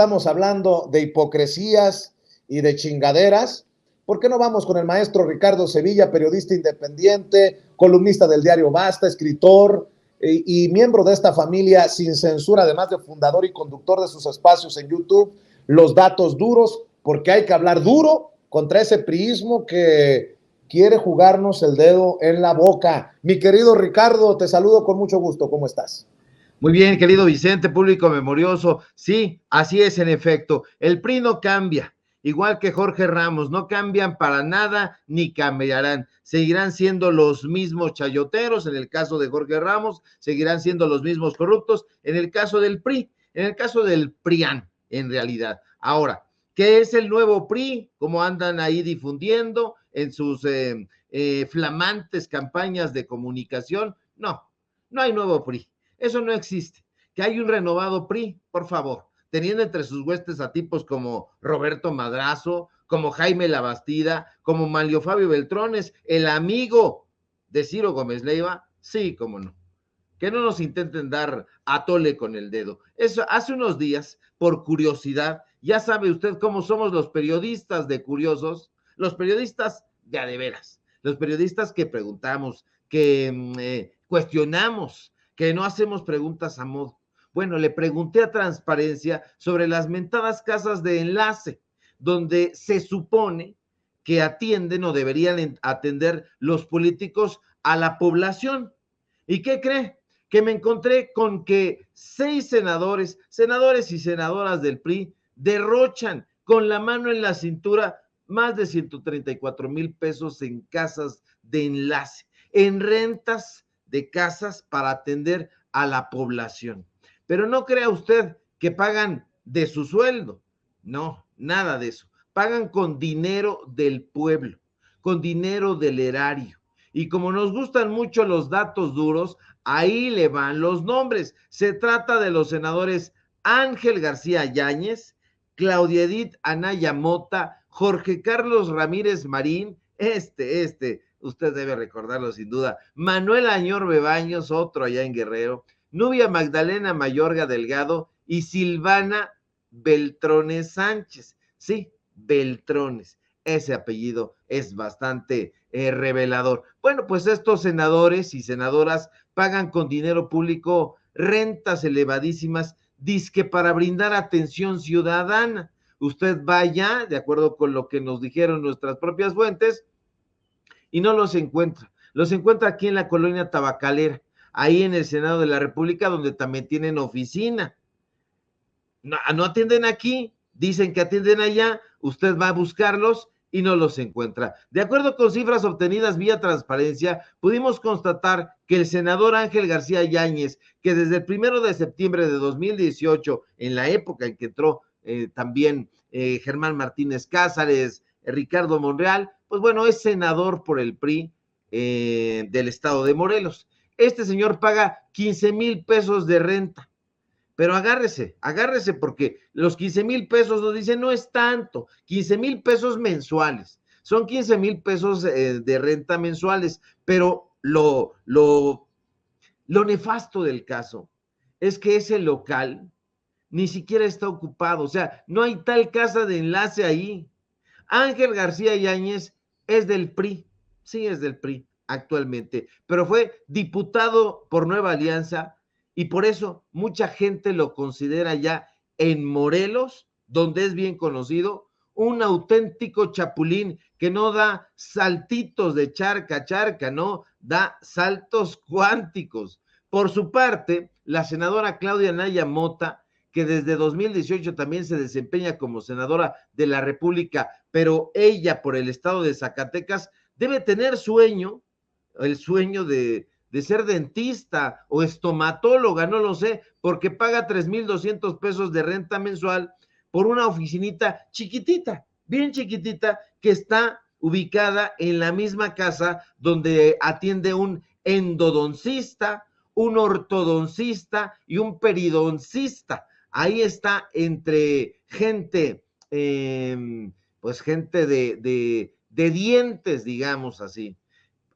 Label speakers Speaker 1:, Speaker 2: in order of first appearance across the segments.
Speaker 1: estamos hablando de hipocresías y de chingaderas, ¿por qué no vamos con el maestro Ricardo Sevilla, periodista independiente, columnista del diario Basta, escritor y miembro de esta familia sin censura, además de fundador y conductor de sus espacios en YouTube, Los Datos Duros, porque hay que hablar duro contra ese priismo que quiere jugarnos el dedo en la boca. Mi querido Ricardo, te saludo con mucho gusto. ¿Cómo estás?
Speaker 2: Muy bien, querido Vicente, público memorioso. Sí, así es en efecto. El PRI no cambia, igual que Jorge Ramos, no cambian para nada ni cambiarán. Seguirán siendo los mismos chayoteros, en el caso de Jorge Ramos, seguirán siendo los mismos corruptos, en el caso del PRI, en el caso del PRIAN, en realidad. Ahora, ¿qué es el nuevo PRI? ¿Cómo andan ahí difundiendo en sus flamantes campañas de comunicación? No, no hay nuevo PRI. Eso no existe. Que hay un renovado PRI, por favor, teniendo entre sus huestes a tipos como Roberto Madrazo, como Jaime Labastida, como Manlio Fabio Beltrones, el amigo de Ciro Gómez Leiva, sí, cómo no. Que no nos intenten dar a tole con el dedo. Eso, hace unos días, por curiosidad, ya sabe usted cómo somos los periodistas de curiosos, los periodistas de a de veras, los periodistas que preguntamos, que cuestionamos, que no hacemos preguntas a modo. Bueno, le pregunté a Transparencia sobre las mentadas casas de enlace, donde se supone que atienden o deberían atender los políticos a la población. ¿Y qué cree? Que me encontré con que 6 senadores y senadoras del PRI derrochan con la mano en la cintura más de 134,000 pesos en casas de enlace, en rentas de casas para atender a la población. Pero no crea usted que pagan de su sueldo. No, nada de eso. Pagan con dinero del pueblo, con dinero del erario. Y como nos gustan mucho los datos duros, ahí le van los nombres. Se trata de los senadores Ángel García Yáñez, Claudia Edith Anaya Mota, Jorge Carlos Ramírez Marín, usted debe recordarlo sin duda, Manuel Añor Bebaños, otro allá en Guerrero, Nubia Magdalena Mayorga Delgado y Silvana Beltrones Sánchez. Sí, Beltrones. Ese apellido es bastante revelador. Bueno, pues estos senadores y senadoras pagan con dinero público rentas elevadísimas, dizque para brindar atención ciudadana. Usted vaya, de acuerdo con lo que nos dijeron nuestras propias fuentes, y no los encuentra. Los encuentra aquí en la colonia Tabacalera, ahí en el Senado de la República, donde también tienen oficina. No atienden aquí, dicen que atienden allá, usted va a buscarlos y no los encuentra. De acuerdo con cifras obtenidas vía Transparencia, pudimos constatar que el senador Ángel García Yáñez, que desde el 1 de septiembre de 2018, en la época en que entró también Germán Martínez Cázares, Ricardo Monreal, pues bueno, es senador por el PRI del estado de Morelos. Este señor paga 15,000 pesos de renta. Pero agárrese porque los 15,000 pesos nos dicen no es tanto, 15,000 pesos mensuales, son 15,000 pesos de renta mensuales, pero lo nefasto del caso es que ese local ni siquiera está ocupado, o sea, no hay tal casa de enlace ahí. Ángel García Yáñez es del PRI, sí es del PRI actualmente, pero fue diputado por Nueva Alianza y por eso mucha gente lo considera ya en Morelos, donde es bien conocido, un auténtico chapulín que no da saltitos de charca a charca, no, da saltos cuánticos. Por su parte, la senadora Claudia Naya Mota, que desde 2018 también se desempeña como senadora de la República, pero ella por el estado de Zacatecas debe tener el sueño de ser dentista o estomatóloga, no lo sé, porque paga 3,200 pesos de renta mensual por una oficinita chiquitita, bien chiquitita, que está ubicada en la misma casa donde atiende un endodoncista, un ortodoncista y un periodoncista. Ahí está entre gente, pues gente de dientes, digamos así.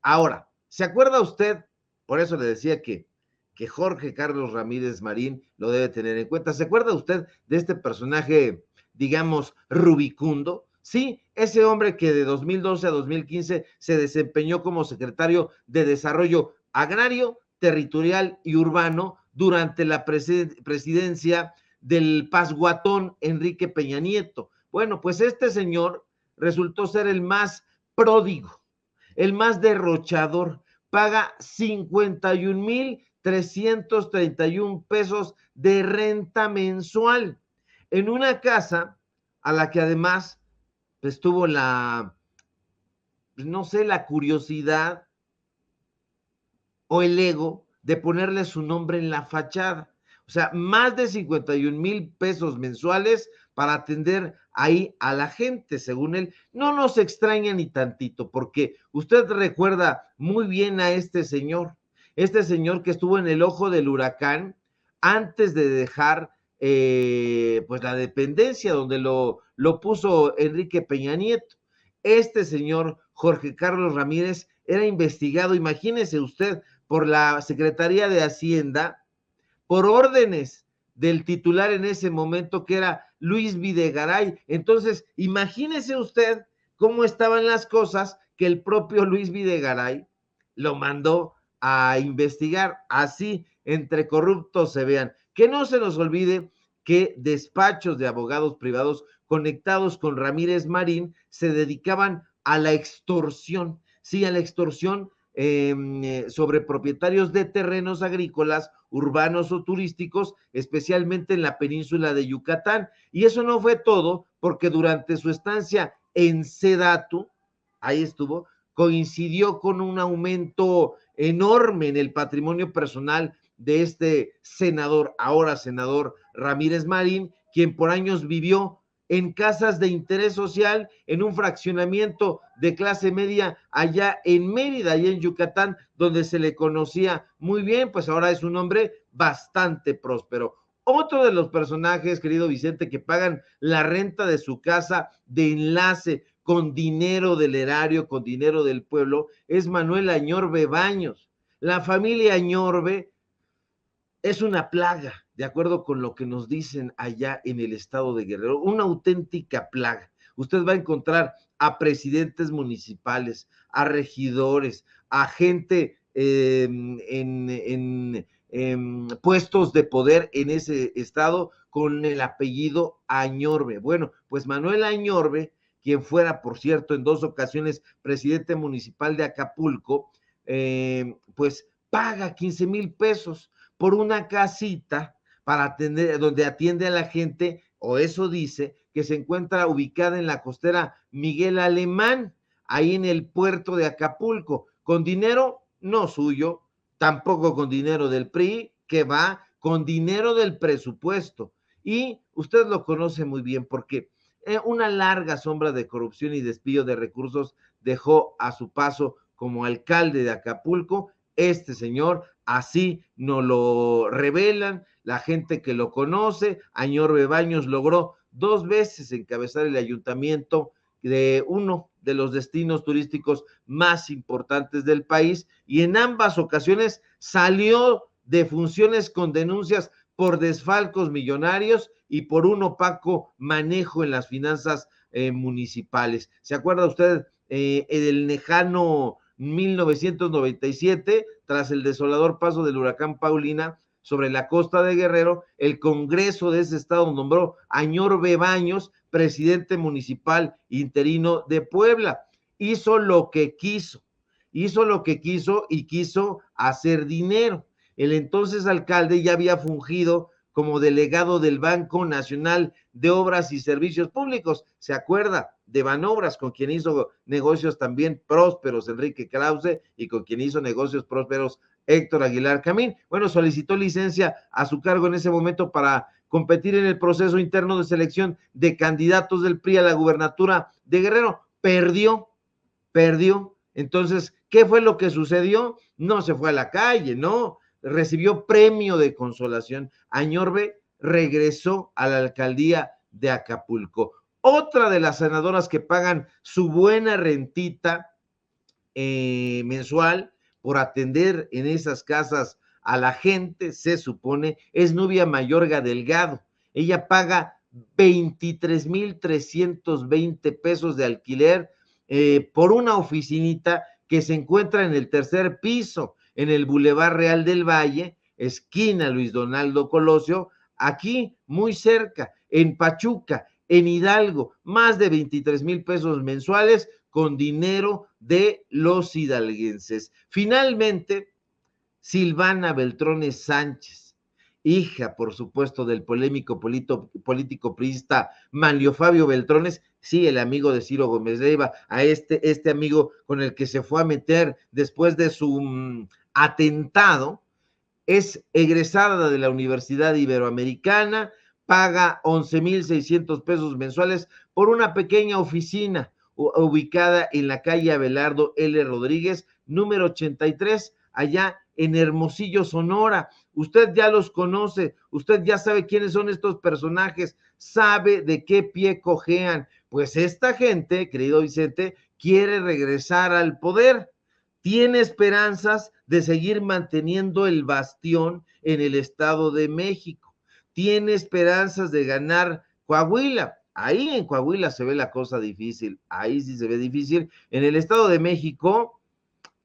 Speaker 2: Ahora, ¿se acuerda usted? Por eso le decía que que Jorge Carlos Ramírez Marín lo debe tener en cuenta. ¿Se acuerda usted de este personaje, digamos, rubicundo? Sí, ese hombre que de 2012 a 2015 se desempeñó como secretario de Desarrollo Agrario, Territorial y Urbano durante la presidencia del pasguatón Enrique Peña Nieto. Bueno, pues este señor resultó ser el más pródigo, el más derrochador, paga 51,331 pesos de renta mensual en una casa a la que además pues, tuvo no sé, la curiosidad o el ego de ponerle su nombre en la fachada. O sea, más de 51,000 pesos mensuales para atender ahí a la gente, según él. No nos extraña ni tantito, porque usted recuerda muy bien a este señor que estuvo en el ojo del huracán antes de dejar pues la dependencia donde lo puso Enrique Peña Nieto. Este señor Jorge Carlos Ramírez era investigado, imagínese usted, por la Secretaría de Hacienda, por órdenes del titular en ese momento, que era Luis Videgaray. Entonces, imagínese usted cómo estaban las cosas, que el propio Luis Videgaray lo mandó a investigar. Así, entre corruptos se vean. Que no se nos olvide que despachos de abogados privados conectados con Ramírez Marín se dedicaban a la extorsión, sí, a la extorsión sobre propietarios de terrenos agrícolas, urbanos o turísticos, especialmente en la península de Yucatán. Y eso no fue todo, porque durante su estancia en Sedatu, ahí estuvo, coincidió con un aumento enorme en el patrimonio personal de este senador, ahora senador Ramírez Marín, quien por años vivió en casas de interés social, en un fraccionamiento de clase media allá en Mérida, allá en Yucatán, donde se le conocía muy bien, pues ahora es un hombre bastante próspero. Otro de los personajes, querido Vicente, que pagan la renta de su casa de enlace con dinero del erario, con dinero del pueblo, es Manuel Añorbe Baños. La familia Añorbe es una plaga, de acuerdo con lo que nos dicen allá en el estado de Guerrero, una auténtica plaga. Usted va a encontrar a presidentes municipales, a regidores, a gente en puestos de poder en ese estado con el apellido Añorbe. Bueno, pues Manuel Añorbe, quien fuera, por cierto, en 2 ocasiones presidente municipal de Acapulco, pues paga 15,000 pesos por una casita para atender, donde atiende a la gente, o eso dice, que se encuentra ubicada en la costera Miguel Alemán, ahí en el puerto de Acapulco, con dinero no suyo, tampoco con dinero del PRI, que va con dinero del presupuesto. Y usted lo conoce muy bien, porque una larga sombra de corrupción y desvío de recursos dejó a su paso como alcalde de Acapulco este señor. Así nos lo revelan la gente que lo conoce. Añorbe Baños logró 2 veces encabezar el ayuntamiento de uno de los destinos turísticos más importantes del país, y en ambas ocasiones salió de funciones con denuncias por desfalcos millonarios y por un opaco manejo en las finanzas municipales. ¿Se acuerda usted del lejano 1997, tras el desolador paso del huracán Paulina sobre la costa de Guerrero? El Congreso de ese estado nombró a Añorbe Baños presidente municipal interino de Puebla. Hizo lo que quiso y quiso hacer dinero. El entonces alcalde ya había fungido como delegado del Banco Nacional de Obras y Servicios Públicos. ¿Se acuerda de Banobras, con quien hizo negocios también prósperos Enrique Krause y con quien hizo negocios prósperos Héctor Aguilar Camín? Bueno, solicitó licencia a su cargo en ese momento para competir en el proceso interno de selección de candidatos del PRI a la gubernatura de Guerrero. Perdió. Entonces, ¿qué fue lo que sucedió? No se fue a la calle, no, recibió premio de consolación. Añorbe regresó a la alcaldía de Acapulco. Otra de las senadoras que pagan su buena rentita mensual por atender en esas casas a la gente, se supone, es Nubia Mayorga Delgado. Ella paga 23,320 pesos de alquiler por una oficinita que se encuentra en el tercer piso, en el Boulevard Real del Valle, esquina Luis Donaldo Colosio, aquí muy cerca, en Pachuca, en Hidalgo, más de 23,000 pesos mensuales con dinero de los hidalguenses. Finalmente, Silvana Beltrones Sánchez, hija, por supuesto, del polémico político priista Manlio Fabio Beltrones, sí, el amigo de Ciro Gómez Leiva, a este amigo con el que se fue a meter después de su atentado. Es egresada de la Universidad Iberoamericana, paga 11,600 pesos mensuales por una pequeña oficina ubicada en la calle Abelardo L. Rodríguez, número 83, allá en Hermosillo, Sonora. Usted ya los conoce, usted ya sabe quiénes son estos personajes, sabe de qué pie cojean. Pues esta gente, querido Vicente, quiere regresar al poder, tiene esperanzas de seguir manteniendo el bastión en el Estado de México, tiene esperanzas de ganar Coahuila. Ahí en Coahuila se ve la cosa difícil, ahí sí se ve difícil. En el Estado de México,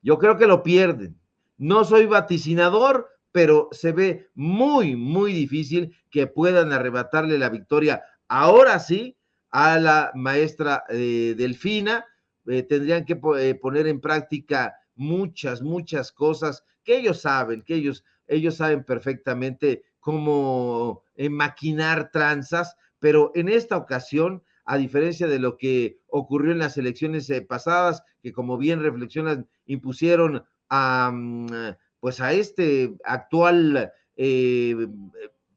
Speaker 2: yo creo que lo pierden. No soy vaticinador, pero se ve muy, muy difícil que puedan arrebatarle la victoria ahora sí a la maestra Delfina. Tendrían que poner en práctica muchas cosas que ellos saben, que ellos saben perfectamente cómo maquinar tranzas, pero en esta ocasión, a diferencia de lo que ocurrió en las elecciones pasadas, que como bien reflexionan, impusieron pues a este actual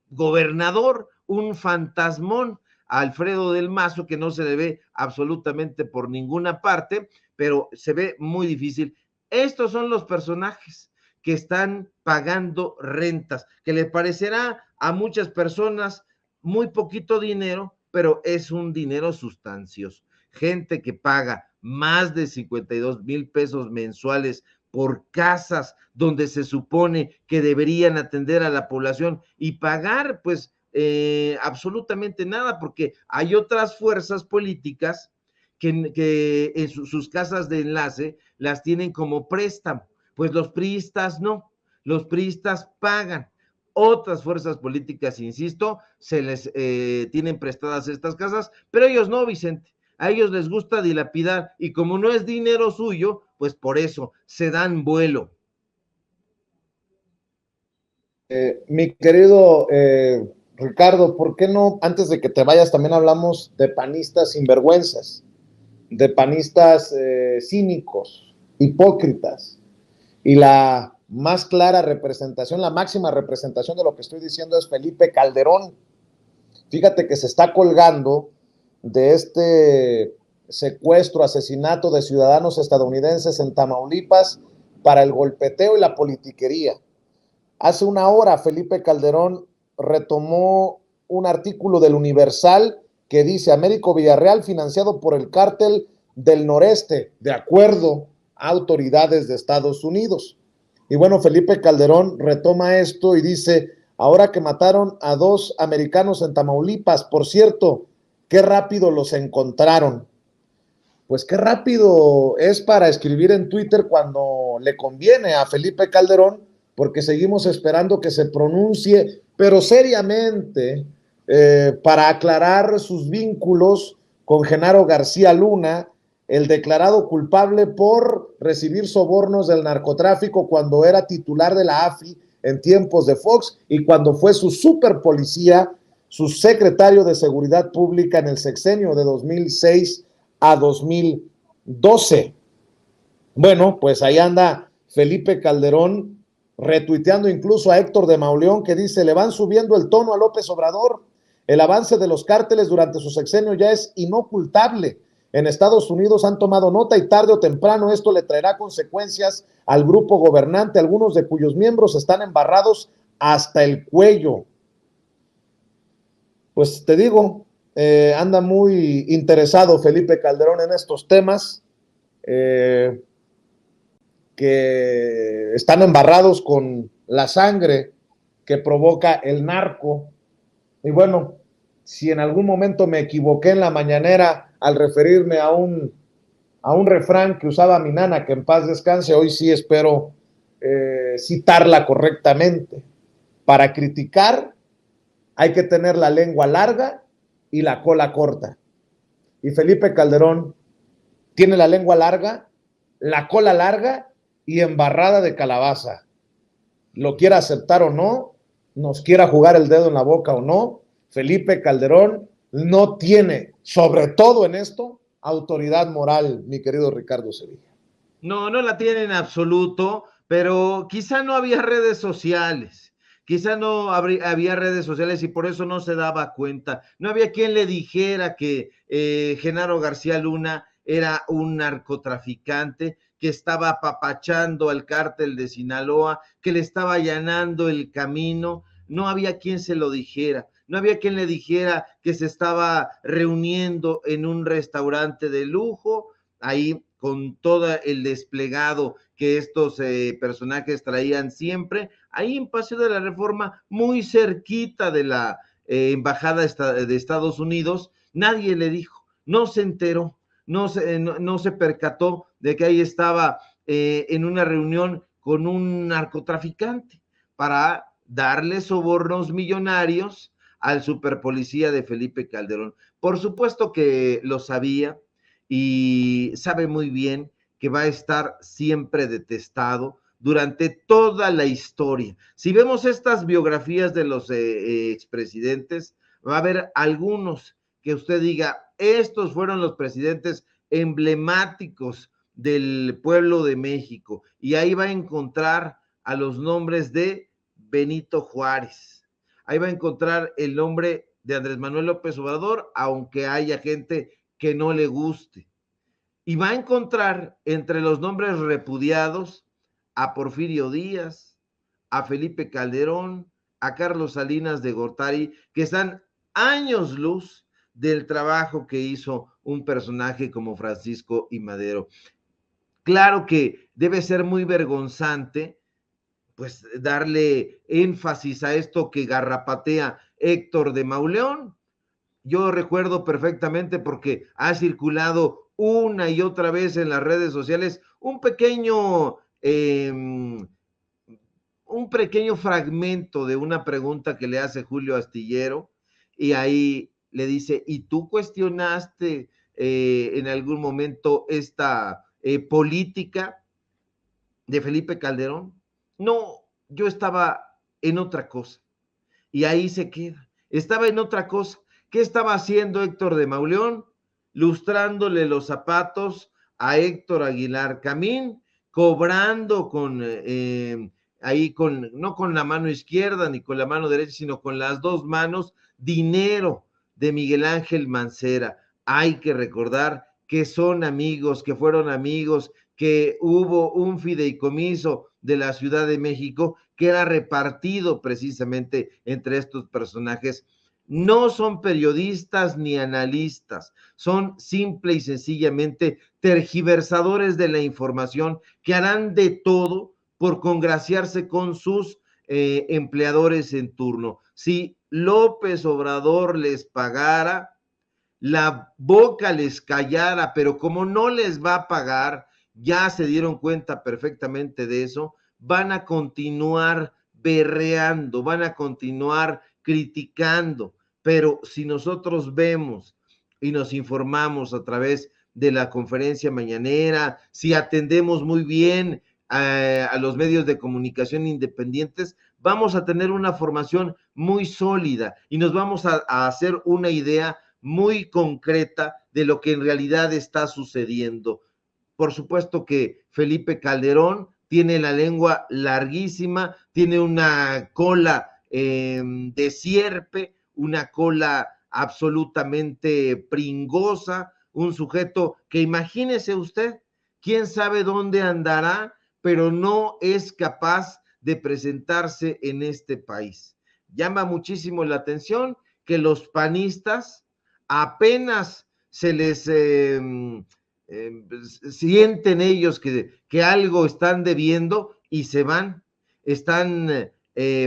Speaker 2: gobernador, un fantasmón, Alfredo del Mazo, que no se le ve absolutamente por ninguna parte, pero se ve muy difícil. Estos son los personajes que están pagando rentas, que le parecerá a muchas personas muy poquito dinero, pero es un dinero sustancioso. Gente que paga más de 52,000 pesos mensuales por casas donde se supone que deberían atender a la población y pagar pues absolutamente nada, porque hay otras fuerzas políticas que en sus casas de enlace las tienen como préstamo, pues los priistas no, los priistas pagan. Otras fuerzas políticas, insisto, se les tienen prestadas estas casas, pero ellos no, Vicente. A ellos les gusta dilapidar y como no es dinero suyo, pues por eso se dan vuelo.
Speaker 1: Mi querido Ricardo, ¿por qué no, antes de que te vayas, también hablamos de panistas sinvergüenzas, de panistas cínicos, hipócritas? Y la más clara representación, la máxima representación de lo que estoy diciendo es Felipe Calderón. Fíjate que se está colgando de este secuestro, asesinato de ciudadanos estadounidenses en Tamaulipas para el golpeteo y la politiquería. Hace una hora Felipe Calderón retomó un artículo del Universal que dice: Américo Villarreal financiado por el cártel del noreste, de acuerdo a autoridades de Estados Unidos. Y bueno, Felipe Calderón retoma esto y dice: ahora que mataron a 2 americanos en Tamaulipas, por cierto, qué rápido los encontraron. Pues qué rápido es para escribir en Twitter cuando le conviene a Felipe Calderón, porque seguimos esperando que se pronuncie, pero seriamente, para aclarar sus vínculos con Genaro García Luna, el declarado culpable por recibir sobornos del narcotráfico cuando era titular de la AFI en tiempos de Fox y cuando fue su superpolicía, su secretario de Seguridad Pública en el sexenio de 2006 a 2012. Bueno, pues ahí anda Felipe Calderón retuiteando incluso a Héctor de Mauleón, que dice: le van subiendo el tono a López Obrador. El avance de los cárteles durante su sexenio ya es inocultable. En Estados Unidos han tomado nota y tarde o temprano esto le traerá consecuencias al grupo gobernante, algunos de cuyos miembros están embarrados hasta el cuello. Pues te digo, anda muy interesado Felipe Calderón en estos temas, que están embarrados con la sangre que provoca el narco. Y bueno, si en algún momento me equivoqué en la mañanera al referirme a un refrán que usaba mi nana, que en paz descanse, hoy sí espero citarla correctamente. Para criticar hay que tener la lengua larga y la cola corta. Y Felipe Calderón tiene la lengua larga, la cola larga y embarrada de calabaza. Lo quiera aceptar o no, nos quiera jugar el dedo en la boca o no, Felipe Calderón no tiene, sobre todo en esto, autoridad moral, mi querido Ricardo Sevilla.
Speaker 2: No, no la tiene en absoluto, pero quizá no había redes sociales, quizá no había redes sociales y por eso no se daba cuenta. No había quien le dijera que Genaro García Luna era un narcotraficante que estaba apapachando al cártel de Sinaloa, que le estaba allanando el camino. No había quien se lo dijera. No había quien le dijera que se estaba reuniendo en un restaurante de lujo, ahí con todo el desplegado que estos personajes traían siempre, ahí en Paseo de la Reforma, muy cerquita de la embajada de Estados Unidos. Nadie le dijo, no se enteró, no se percató de que ahí estaba en una reunión con un narcotraficante para darle sobornos millonarios al superpolicía de Felipe Calderón. Por supuesto que lo sabía y sabe muy bien que va a estar siempre detestado durante toda la historia. Si vemos estas biografías de los expresidentes, va a haber algunos que usted diga, estos fueron los presidentes emblemáticos del pueblo de México, y ahí va a encontrar a los nombres de Benito Juárez, ahí va a encontrar el nombre de Andrés Manuel López Obrador, aunque haya gente que no le guste, y va a encontrar entre los nombres repudiados a Porfirio Díaz, a Felipe Calderón, a Carlos Salinas de Gortari, que están años luz del trabajo que hizo un personaje como Francisco I. Madero. Claro que debe ser muy vergonzante, pues, darle énfasis a esto que garrapatea Héctor de Mauleón. Yo recuerdo perfectamente porque ha circulado una y otra vez en las redes sociales un pequeño fragmento de una pregunta que le hace Julio Astillero, y ahí le dice, ¿y tú cuestionaste en algún momento esta política de Felipe Calderón? No, yo estaba en otra cosa. Y ahí se queda. Estaba en otra cosa. ¿Qué estaba haciendo Héctor de Mauleón? Lustrándole los zapatos a Héctor Aguilar Camín, cobrando no con la mano izquierda ni con la mano derecha, sino con las dos manos, dinero de Miguel Ángel Mancera. Hay que recordar que son amigos, que fueron amigos, que hubo un fideicomiso de la Ciudad de México que era repartido precisamente entre estos personajes. No son periodistas ni analistas, son simple y sencillamente tergiversadores de la información que harán de todo por congraciarse con sus empleadores en turno. Si López Obrador les pagara, la boca les callara, pero como no les va a pagar, ya se dieron cuenta perfectamente de eso, van a continuar berreando, van a continuar criticando, pero si nosotros vemos y nos informamos a través de la conferencia mañanera, si atendemos muy bien a los medios de comunicación independientes, vamos a tener una formación muy sólida y nos vamos a hacer una idea muy concreta de lo que en realidad está sucediendo. Por supuesto que Felipe Calderón tiene la lengua larguísima, tiene una cola de sierpe, una cola absolutamente pringosa, un sujeto que imagínese usted, quién sabe dónde andará, pero no es capaz de presentarse en este país. Llama muchísimo la atención que los panistas apenas se les sienten ellos que algo están debiendo y se van. están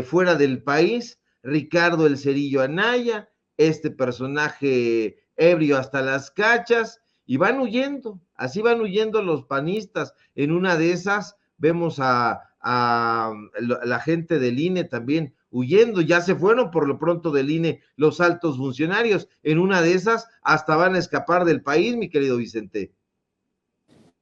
Speaker 2: fuera del país, Ricardo el Cerillo Anaya, este personaje ebrio hasta las cachas, y van huyendo, así van huyendo los panistas. En una de esas vemos a la gente del INE también huyendo, ya se fueron por lo pronto del INE los altos funcionarios, en una de esas hasta van a escapar del país, mi querido Vicente.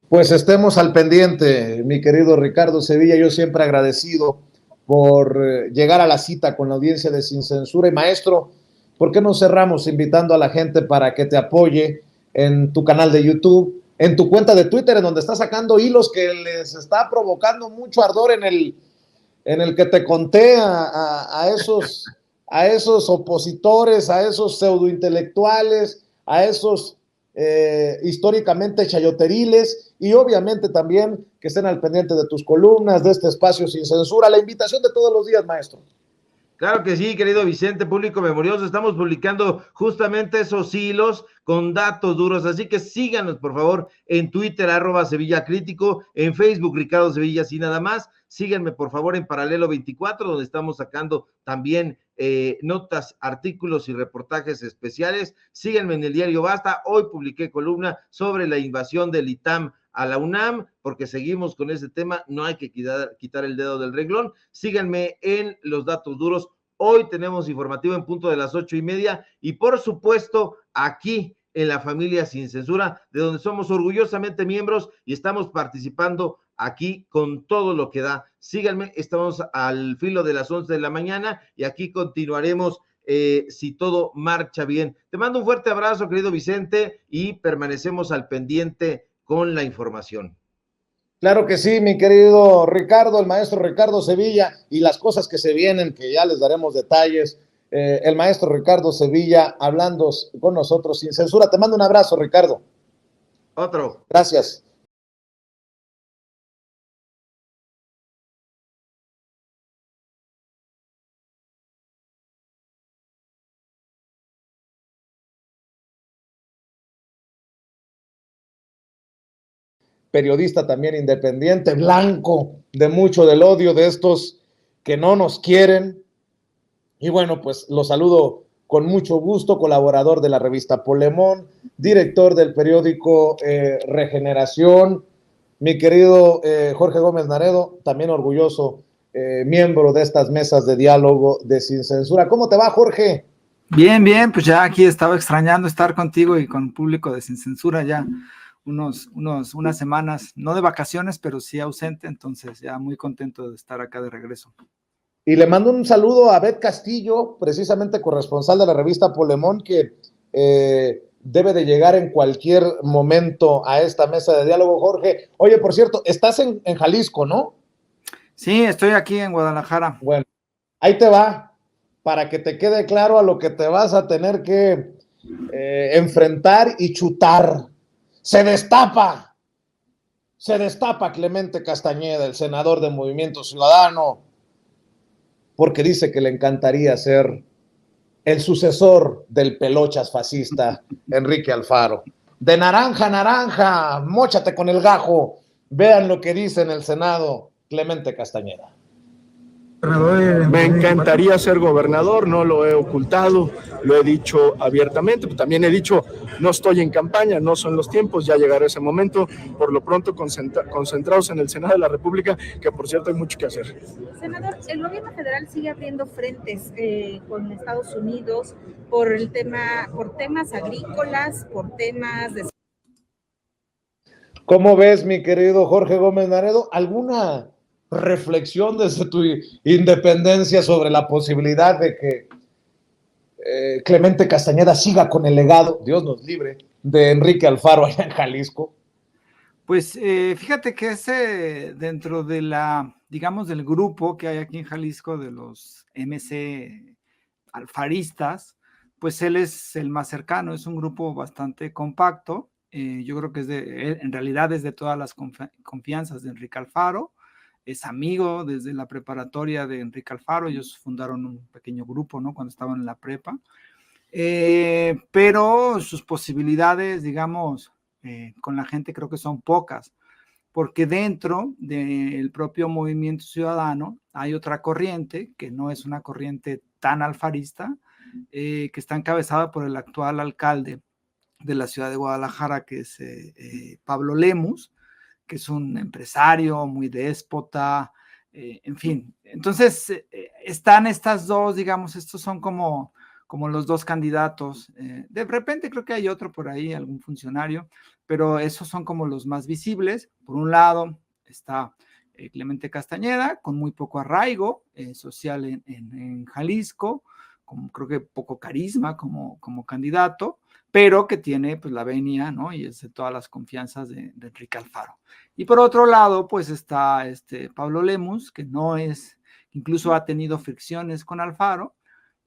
Speaker 1: Pues estemos al pendiente, mi querido Ricardo Sevilla, yo siempre agradecido por llegar a la cita con la audiencia de Sin Censura. Y maestro, ¿por qué no cerramos invitando a la gente para que te apoye en tu canal de YouTube, en tu cuenta de Twitter, en donde estás sacando hilos que les está provocando mucho ardor en el que te conté a esos opositores, a esos pseudointelectuales, a esos históricamente chayoteriles, y obviamente también que estén al pendiente de tus columnas, de este espacio Sin Censura, la invitación de todos los días, maestro.
Speaker 2: Claro que sí, querido Vicente, público memorioso, estamos publicando justamente esos hilos con datos duros, así que síganos por favor en Twitter, @SevillaCrítico, en Facebook, Ricardo Sevilla, así nada más, síganme por favor en Paralelo 24, donde estamos sacando también notas, artículos y reportajes especiales, síganme en el diario Basta, hoy publiqué columna sobre la invasión del ITAM a la UNAM, porque seguimos con ese tema, no hay que quitar el dedo del renglón. Síganme en los datos duros, hoy tenemos informativo en punto de las 8:30, y por supuesto aquí en la familia Sin Censura, de donde somos orgullosamente miembros y estamos participando aquí con todo lo que da. Síganme, estamos al filo de las 11 de la mañana y aquí continuaremos si todo marcha bien. Te mando un fuerte abrazo, querido Vicente, y permanecemos al pendiente con la información.
Speaker 1: Claro que sí, mi querido Ricardo, el maestro Ricardo Sevilla, y las cosas que se vienen, que ya les daremos detalles. El maestro Ricardo Sevilla hablando con nosotros sin censura. Te mando un abrazo, Ricardo.
Speaker 2: Otro.
Speaker 1: Gracias. Periodista también independiente, blanco de mucho del odio de estos que no nos quieren. Y bueno, pues lo saludo con mucho gusto, colaborador de la revista Polemón, director del periódico Regeneración, mi querido Jorge Gómez Naredo, también orgulloso miembro de estas mesas de diálogo de Sin Censura. ¿Cómo te va, Jorge?
Speaker 3: Bien, bien, pues ya aquí estaba extrañando estar contigo y con público de Sin Censura ya unas semanas, no de vacaciones, pero sí ausente, entonces ya muy contento de estar acá de regreso.
Speaker 1: Y le mando un saludo a Beth Castillo, precisamente corresponsal de la revista Polemón, que debe de llegar en cualquier momento a esta mesa de diálogo. Jorge, oye, por cierto, estás en Jalisco, ¿no?
Speaker 3: Sí, estoy aquí en Guadalajara.
Speaker 1: Bueno, ahí te va, para que te quede claro a lo que te vas a tener que enfrentar y chutar. Se destapa Clemente Castañeda, el senador de Movimiento Ciudadano, porque dice que le encantaría ser el sucesor del pelochas fascista Enrique Alfaro. De naranja a naranja, móchate con el gajo. Vean lo que dice en el Senado Clemente Castañeda.
Speaker 4: Me encantaría ser gobernador, no lo he ocultado, lo he dicho abiertamente, pero también he dicho, no estoy en campaña, no son los tiempos, ya llegará ese momento, por lo pronto concentrados en el Senado de la República, que por cierto hay mucho que hacer.
Speaker 5: Senador, el gobierno federal sigue abriendo frentes con Estados Unidos por temas agrícolas, por temas de...
Speaker 1: ¿Cómo ves, mi querido Jorge Gómez Naredo? ¿Alguna reflexión desde tu independencia sobre la posibilidad de que Clemente Castañeda siga con el legado, Dios nos libre, de Enrique Alfaro allá en Jalisco?
Speaker 3: Pues fíjate que dentro de digamos, del grupo que hay aquí en Jalisco de los MC alfaristas, pues él es el más cercano, es un grupo bastante compacto. Yo creo que en realidad es de todas las confianzas de Enrique Alfaro, es amigo desde la preparatoria de Enrique Alfaro, ellos fundaron un pequeño grupo, ¿no? Cuando estaban en la prepa, pero sus posibilidades, digamos, con la gente creo que son pocas, porque dentro del propio Movimiento Ciudadano hay otra corriente, que no es una corriente tan alfarista, que está encabezada por el actual alcalde de la ciudad de Guadalajara, que es Pablo Lemus, que es un empresario muy déspota, en fin. Entonces, están estas dos, digamos, estos son como los dos candidatos. De repente creo que hay otro por ahí, algún funcionario, pero esos son como los más visibles. Por un lado está Clemente Castañeda, con muy poco arraigo social en Jalisco, con creo que poco carisma como candidato, pero que tiene pues la venia, ¿no? Y es de todas las confianzas de Enrique Alfaro. Y por otro lado, pues está Pablo Lemus, que no es, incluso ha tenido fricciones con Alfaro,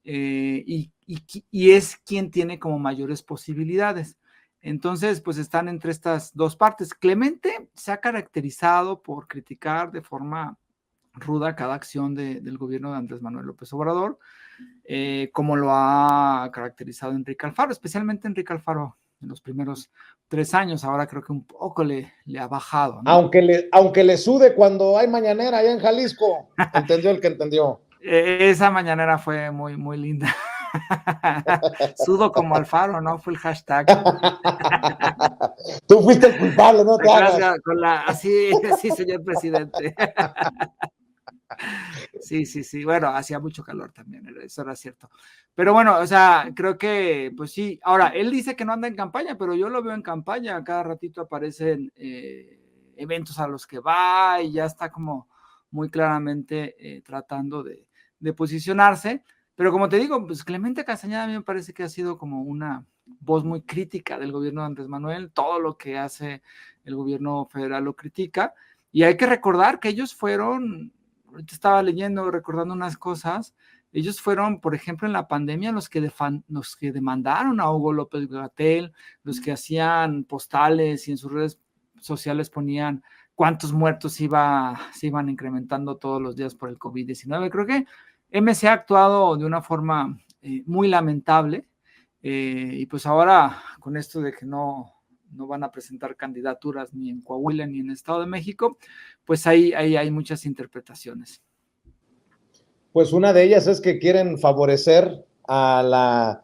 Speaker 3: y es quien tiene como mayores posibilidades. Entonces, pues están entre estas dos partes. Clemente se ha caracterizado por criticar de forma ruda cada acción del gobierno de Andrés Manuel López Obrador, como lo ha caracterizado Enrique Alfaro, especialmente Enrique Alfaro en los primeros 3 años. Ahora creo que un poco le ha bajado, ¿no?
Speaker 1: Aunque le sude cuando hay mañanera allá en Jalisco. Entendió el que entendió.
Speaker 3: Esa mañanera fue muy, muy linda. Sudo como Alfaro, ¿no? Fue el hashtag.
Speaker 1: Tú fuiste el culpable, no te hagas.
Speaker 3: Así, señor presidente. Sí. Bueno, hacía mucho calor también, eso era cierto. Pero bueno, o sea, creo que, pues sí. Ahora, él dice que no anda en campaña, pero yo lo veo en campaña. Cada ratito aparecen eventos a los que va y ya está como muy claramente tratando de posicionarse. Pero como te digo, pues Clemente Castañeda a mí me parece que ha sido como una voz muy crítica del gobierno de Andrés Manuel. Todo lo que hace el gobierno federal lo critica. Y hay que recordar que ellos fueron, ahorita estaba leyendo, recordando unas cosas, ellos fueron, por ejemplo, en la pandemia los que demandaron a Hugo López-Gatell, los que hacían postales y en sus redes sociales ponían cuántos muertos se iban incrementando todos los días por el COVID-19. Creo que MC ha actuado de una forma muy lamentable, y pues ahora con esto de que no van a presentar candidaturas ni en Coahuila ni en el Estado de México, pues ahí hay muchas interpretaciones.
Speaker 1: Pues una de ellas es que quieren favorecer a la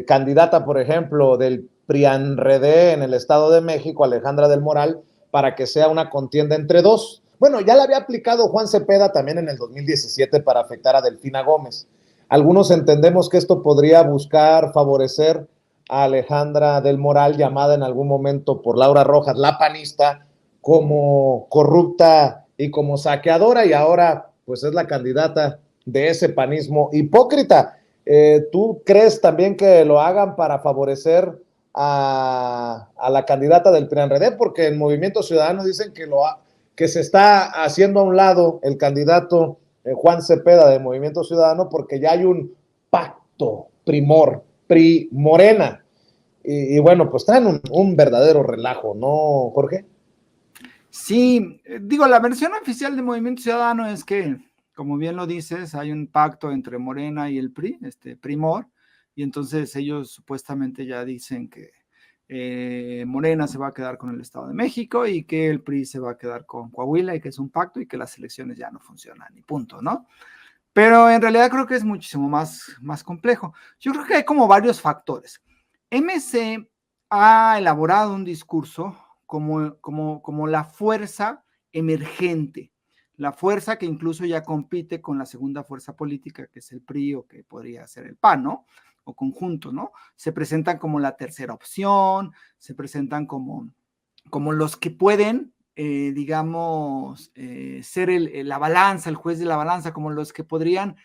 Speaker 1: candidata, por ejemplo, del PRIAN-RD en el Estado de México, Alejandra del Moral, para que sea una contienda entre dos. Bueno, ya la había aplicado Juan Cepeda también en el 2017 para afectar a Delfina Gómez. Algunos entendemos que esto podría buscar favorecer a Alejandra del Moral, llamada en algún momento por Laura Rojas, la panista, como corrupta y como saqueadora, y ahora pues es la candidata de ese panismo hipócrita. ¿Tú crees también que lo hagan para favorecer a la candidata del PRI-PAN-RD? Porque en Movimiento Ciudadano dicen que se está haciendo a un lado el candidato Juan Cepeda de Movimiento Ciudadano porque ya hay un pacto PRI-Morena. Y bueno, pues traen un verdadero relajo, ¿no, Jorge?
Speaker 3: Sí, digo, la versión oficial de Movimiento Ciudadano es que, como bien lo dices, hay un pacto entre Morena y el PRI, Primor, y entonces ellos supuestamente ya dicen que Morena se va a quedar con el Estado de México y que el PRI se va a quedar con Coahuila y que es un pacto y que las elecciones ya no funcionan y punto, ¿no? Pero en realidad creo que es muchísimo más complejo. Yo creo que hay como varios factores. MC ha elaborado un discurso como la fuerza emergente, la fuerza que incluso ya compite con la segunda fuerza política, que es el PRI o que podría ser el PAN, ¿no? O conjunto, ¿no? Se presentan como la tercera opción, se presentan como los que pueden, digamos, ser la balanza, el juez de la balanza, como los que podrían,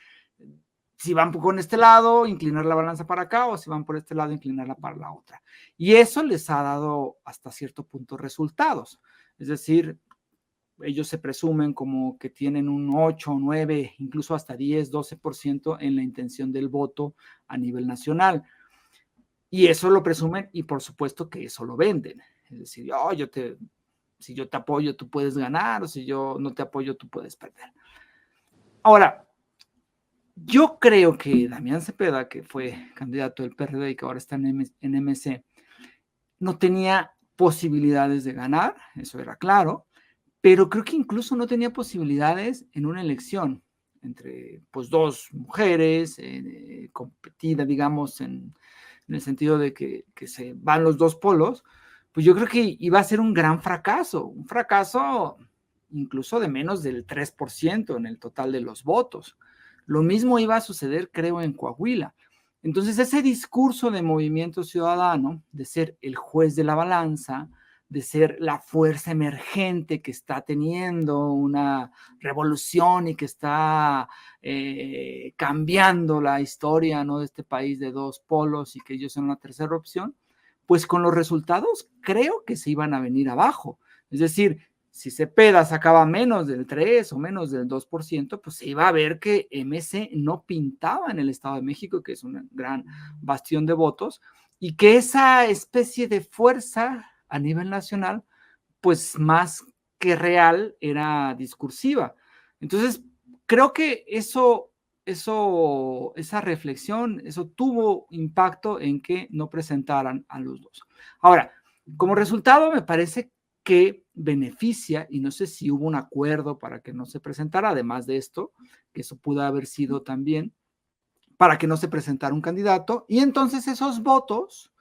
Speaker 3: si van con este lado, inclinar la balanza para acá, o si van por este lado, inclinarla para la otra. Y eso les ha dado hasta cierto punto resultados. Es decir, ellos se presumen como que tienen un 8, 9, incluso hasta 10, 12% en la intención del voto a nivel nacional. Y eso lo presumen y por supuesto que eso lo venden. Es decir, si yo te apoyo, tú puedes ganar, o si yo no te apoyo, tú puedes perder. Ahora, yo creo que Damián Cepeda, que fue candidato del PRD y que ahora está en MC, no tenía posibilidades de ganar, eso era claro, pero creo que incluso no tenía posibilidades en una elección entre pues dos mujeres, competida, digamos, en el sentido de que se van los dos polos, pues yo creo que iba a ser un gran fracaso, un fracaso incluso de menos del 3% en el total de los votos. Lo mismo iba a suceder, creo, en Coahuila. Entonces, ese discurso de Movimiento Ciudadano, de ser el juez de la balanza, de ser la fuerza emergente que está teniendo una revolución y que está cambiando la historia, ¿no?, de este país de dos polos y que ellos son la tercera opción, pues con los resultados creo que se iban a venir abajo. Es decir, si Cepeda sacaba menos del 3 o menos del 2%, pues se iba a ver que MC no pintaba en el Estado de México, que es un gran bastión de votos, y que esa especie de fuerza a nivel nacional, pues más que real, era discursiva. Entonces, creo que esa reflexión, eso tuvo impacto en que no presentaran a los dos. Ahora, como resultado, me parece que beneficia, y no sé si hubo un acuerdo para que no se presentara, además de esto, que eso pudo haber sido también para que no se presentara un candidato, y entonces esos votos,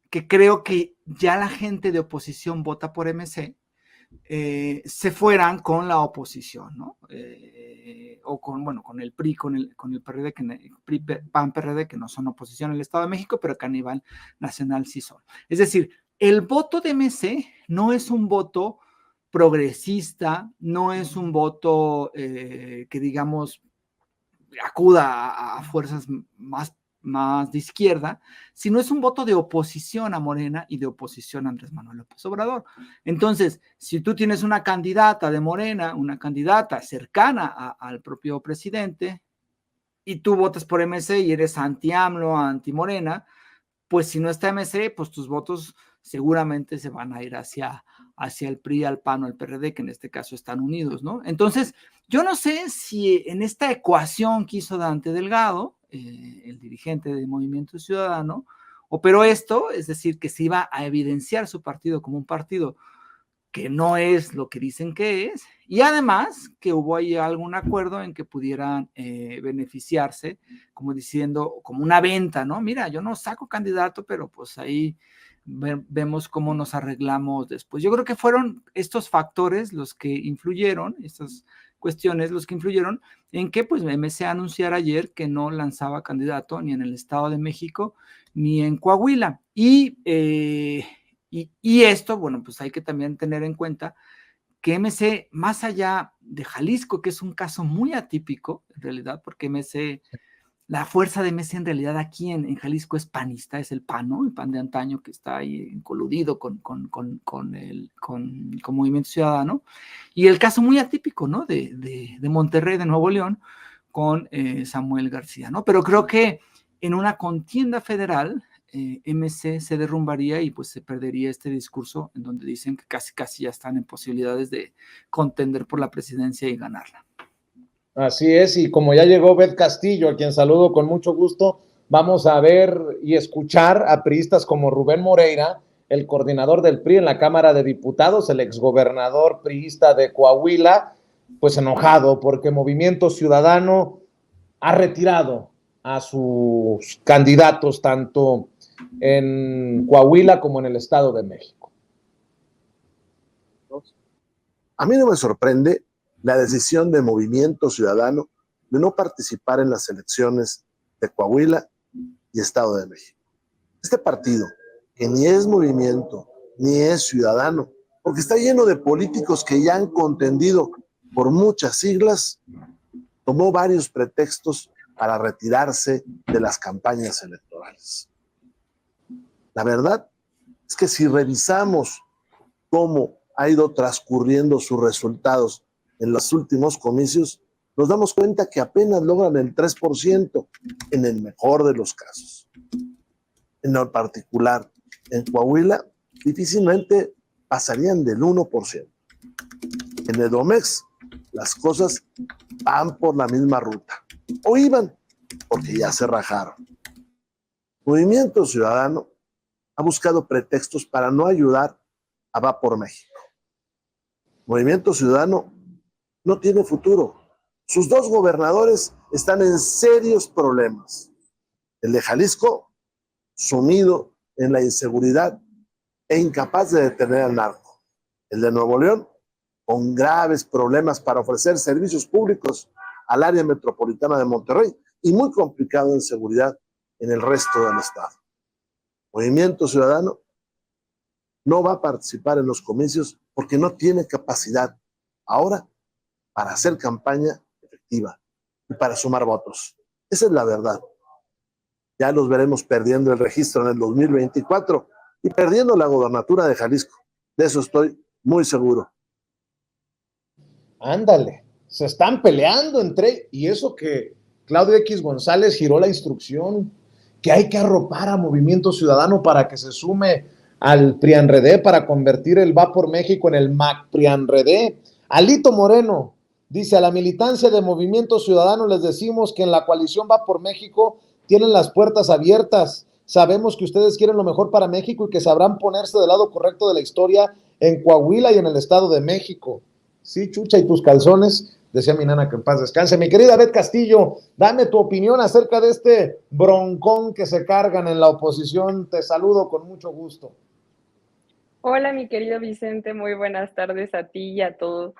Speaker 3: que creo que ya la gente de oposición vota por MC, se fueran con la oposición, ¿no? O con el PRI, con el PRD, PRI, PAN, PRD, que no son oposición en el Estado de México, pero que a nivel nacional sí son. Es decir, el voto de MC no es un voto progresista, no es un voto que, digamos, acuda a fuerzas más de izquierda, sino es un voto de oposición a Morena y de oposición a Andrés Manuel López Obrador. Entonces, si tú tienes una candidata de Morena, una candidata cercana al propio presidente, y tú votas por MC y eres anti-AMLO, anti-Morena, pues si no está MC, pues tus votos seguramente se van a ir hacia el PRI, al PAN o al PRD, que en este caso están unidos, ¿no? Entonces, yo no sé si en esta ecuación que hizo Dante Delgado, el dirigente del Movimiento Ciudadano, operó esto, es decir, que se iba a evidenciar su partido como un partido que no es lo que dicen que es, y además que hubo ahí algún acuerdo en que pudieran beneficiarse, como diciendo, como una venta, ¿no? Mira, yo no saco candidato, pero pues ahí vemos cómo nos arreglamos después. Yo creo que fueron estos factores los que influyeron, estas cuestiones los que influyeron en que pues MC anunciara ayer que no lanzaba candidato ni en el Estado de México ni en Coahuila. Y esto, bueno, pues hay que también tener en cuenta que MC, más allá de Jalisco, que es un caso muy atípico, en realidad, porque MC, la fuerza de MC en realidad aquí en Jalisco es panista, es el PAN, ¿no? El PAN de antaño que está ahí coludido con Movimiento Ciudadano. Y el caso muy atípico, ¿no? De Monterrey, de Nuevo León, con Samuel García, ¿no? Pero creo que en una contienda federal, MC se derrumbaría y pues se perdería este discurso en donde dicen que casi ya están en posibilidades de contender por la presidencia y ganarla.
Speaker 1: Así es, y como ya llegó Beth Castillo, a quien saludo con mucho gusto, vamos a ver y escuchar a priistas como Rubén Moreira, el coordinador del PRI en la Cámara de Diputados, el exgobernador priista de Coahuila, pues enojado porque Movimiento Ciudadano ha retirado a sus candidatos tanto en Coahuila como en el Estado de México.
Speaker 6: A mí no me sorprende la decisión de Movimiento Ciudadano de no participar en las elecciones de Coahuila y Estado de México. Este partido, que ni es movimiento, ni es ciudadano, porque está lleno de políticos que ya han contendido por muchas siglas, tomó varios pretextos para retirarse de las campañas electorales. La verdad es que si revisamos cómo ha ido transcurriendo sus resultados en los últimos comicios, nos damos cuenta que apenas logran el 3% en el mejor de los casos. En lo particular, en Coahuila, difícilmente pasarían del 1%. En Edomex, las cosas van por la misma ruta, o iban, porque ya se rajaron. Movimiento Ciudadano ha buscado pretextos para no ayudar a Va por México. Movimiento Ciudadano no tiene futuro. Sus dos gobernadores están en serios problemas. El de Jalisco, sumido en la inseguridad e incapaz de detener al narco. El de Nuevo León, con graves problemas para ofrecer servicios públicos al área metropolitana de Monterrey y muy complicado en seguridad en el resto del estado. Movimiento Ciudadano no va a participar en los comicios porque no tiene capacidad ahora para hacer campaña efectiva y para sumar votos. Esa es la verdad. Ya los veremos perdiendo el registro en el 2024 y perdiendo la gobernatura de Jalisco. De eso estoy muy seguro.
Speaker 1: Ándale, se están peleando entre, y eso que Claudio X González giró la instrucción, que hay que arropar a Movimiento Ciudadano para que se sume al PRIANREDE, para convertir el Va por México en el MAC-PRIANREDE. Alito Moreno dice: a la militancia de Movimiento Ciudadano les decimos que en la coalición Va por México tienen las puertas abiertas. Sabemos que ustedes quieren lo mejor para México y que sabrán ponerse del lado correcto de la historia en Coahuila y en el Estado de México. Sí, chucha, y tus calzones, decía mi nana, que en paz descanse. Mi querida Beth Castillo, dame tu opinión acerca de este broncón que se cargan en la oposición. Te saludo con mucho gusto.
Speaker 7: Hola, mi querido Vicente, muy buenas tardes a ti y a todo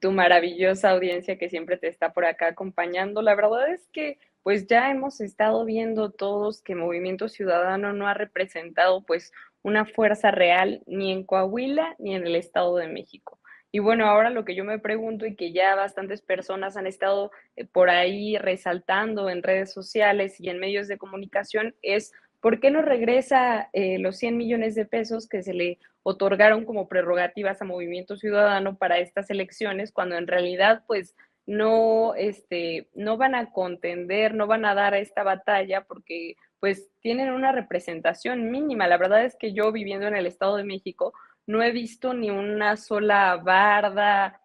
Speaker 7: tu maravillosa audiencia que siempre te está por acá acompañando. La verdad es que pues ya hemos estado viendo todos que Movimiento Ciudadano no ha representado pues una fuerza real ni en Coahuila ni en el Estado de México. Y bueno, ahora lo que yo me pregunto y que ya bastantes personas han estado por ahí resaltando en redes sociales y en medios de comunicación es: ¿por qué no regresa los 100 millones de pesos que se le otorgaron como prerrogativas a Movimiento Ciudadano para estas elecciones, cuando en realidad pues no van a contender, no van a dar a esta batalla porque pues tienen una representación mínima? La verdad es que yo, viviendo en el Estado de México, no he visto ni una sola barda,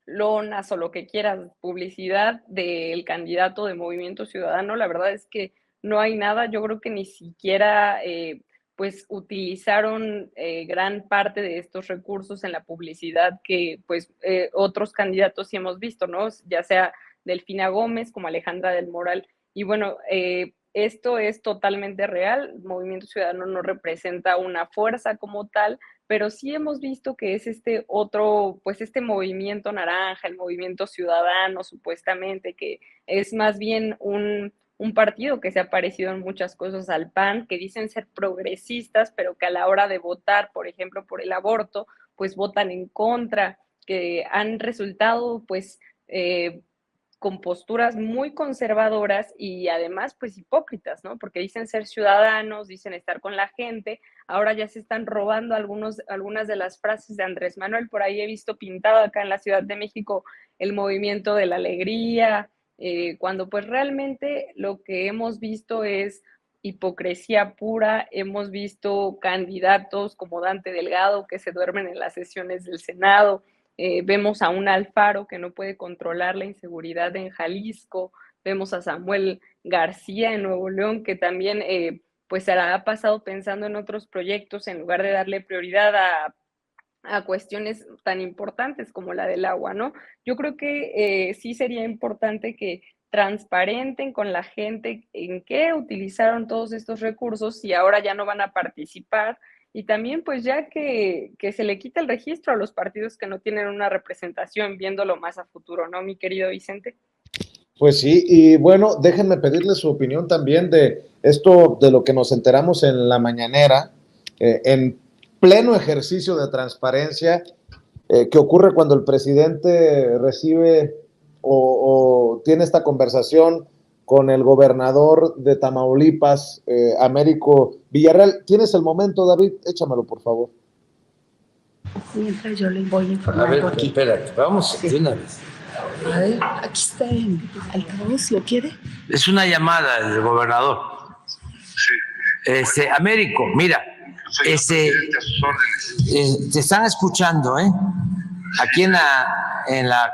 Speaker 7: lonas o lo que quieras, publicidad del candidato de Movimiento Ciudadano. La verdad es que no hay nada. Yo creo que ni siquiera pues utilizaron gran parte de estos recursos en la publicidad que pues otros candidatos sí hemos visto, ¿no? Ya sea Delfina Gómez como Alejandra del Moral. Y bueno, esto es totalmente real. Movimiento Ciudadano no representa una fuerza como tal, pero sí hemos visto que es este otro, pues este movimiento naranja, el Movimiento Ciudadano, supuestamente, que es más bien un partido que se ha parecido en muchas cosas al PAN, que dicen ser progresistas, pero que a la hora de votar, por ejemplo, por el aborto, pues votan en contra, que han resultado, pues, con posturas muy conservadoras y además pues hipócritas, ¿no? Porque dicen ser ciudadanos, dicen estar con la gente, ahora ya se están robando algunas de las frases de Andrés Manuel. Por ahí he visto pintado acá en la Ciudad de México el movimiento de la alegría, cuando pues realmente lo que hemos visto es hipocresía pura. Hemos visto candidatos como Dante Delgado que se duermen en las sesiones del Senado. Vemos a un Alfaro que no puede controlar la inseguridad en Jalisco. Vemos a Samuel García en Nuevo León, que también pues se ha pasado pensando en otros proyectos en lugar de darle prioridad a cuestiones tan importantes como la del agua, ¿no? Yo creo que sí sería importante que transparenten con la gente en qué utilizaron todos estos recursos y ahora ya no van a participar. Y también pues ya que se le quita el registro a los partidos que no tienen una representación, viéndolo más a futuro, ¿no, mi querido Vicente?
Speaker 1: Pues sí, y bueno, déjenme pedirle su opinión también de esto, de lo que nos enteramos en la mañanera, en pleno ejercicio de transparencia, que ocurre cuando el presidente recibe o tiene esta conversación con el gobernador de Tamaulipas, Américo Villarreal. ¿Tienes el momento, David? Échamelo, por favor.
Speaker 8: Mientras yo les voy informando.
Speaker 2: A ver,
Speaker 8: aquí.
Speaker 2: espérate, vamos de una vez.
Speaker 8: A ver, aquí está el altavoz, ¿lo quiere?
Speaker 2: Es una llamada del gobernador.
Speaker 9: Sí.
Speaker 2: Américo, mira,
Speaker 9: Presidente, a sus órdenes.
Speaker 2: te están escuchando, aquí en la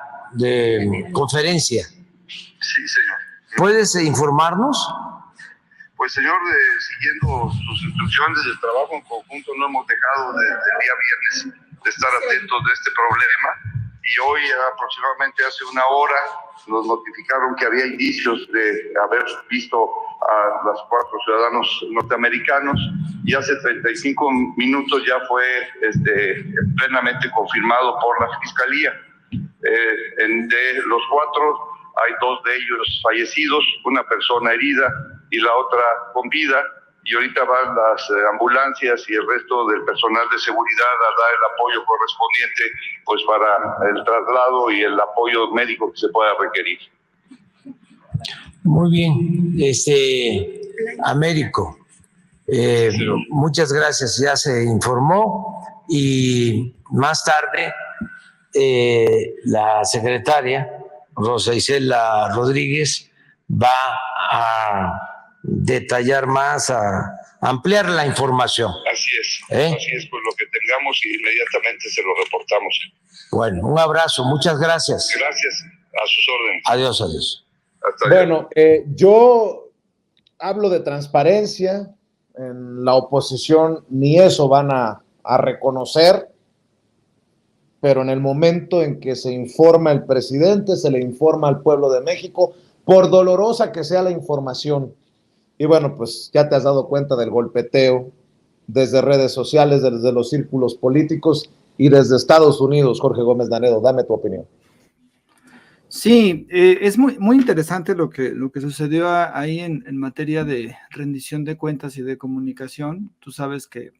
Speaker 2: conferencia.
Speaker 9: Sí, señor.
Speaker 2: ¿Puedes informarnos?
Speaker 9: Pues, señor, siguiendo sus instrucciones del trabajo en conjunto, no hemos dejado desde el día viernes. de estar atentos de este problema, y hoy aproximadamente hace una hora nos notificaron que había indicios de haber visto a los 4 ciudadanos norteamericanos, y hace 35 minutos ya fue plenamente confirmado por la Fiscalía. De los 4 hay 2 de ellos fallecidos, una persona herida y la otra con vida, y ahorita van las ambulancias y el resto del personal de seguridad a dar el apoyo correspondiente pues para el traslado y el apoyo médico que se pueda requerir.
Speaker 10: Muy bien, Américo, muchas gracias, ya se informó, y más tarde la secretaria Rosa Isela Rodríguez va a detallar más, a ampliar la información.
Speaker 9: Así es, pues lo que tengamos inmediatamente se lo reportamos.
Speaker 10: Bueno, un abrazo, muchas gracias.
Speaker 9: Gracias, a sus órdenes.
Speaker 10: Adiós, adiós.
Speaker 9: Hasta
Speaker 1: bueno, yo hablo de transparencia, en la oposición ni eso van a reconocer, pero en el momento en que se informa el presidente, se le informa al pueblo de México, por dolorosa que sea la información. Y bueno, pues ya te has dado cuenta del golpeteo desde redes sociales, desde los círculos políticos y desde Estados Unidos. Jorge Gómez Danedo, dame tu opinión.
Speaker 3: Sí, es muy interesante lo que sucedió ahí en materia de rendición de cuentas y de comunicación. Tú sabes que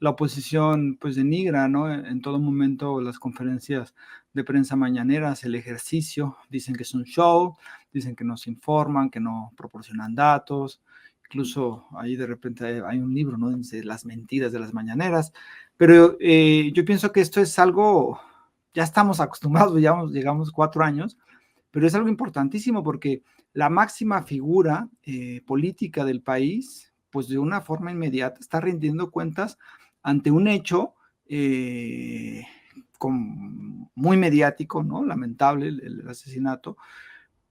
Speaker 3: la oposición pues denigra, ¿no?, en todo momento las conferencias de prensa mañaneras, el ejercicio, dicen que es un show, dicen que no se informan, que no proporcionan datos, incluso ahí de repente hay un libro, ¿no?, de las mentiras de las mañaneras, pero yo pienso que esto es algo, ya estamos acostumbrados, llegamos 4 años, pero es algo importantísimo porque la máxima figura política del país, pues de una forma inmediata está rindiendo cuentas ante un hecho muy mediático, ¿no? Lamentable el asesinato,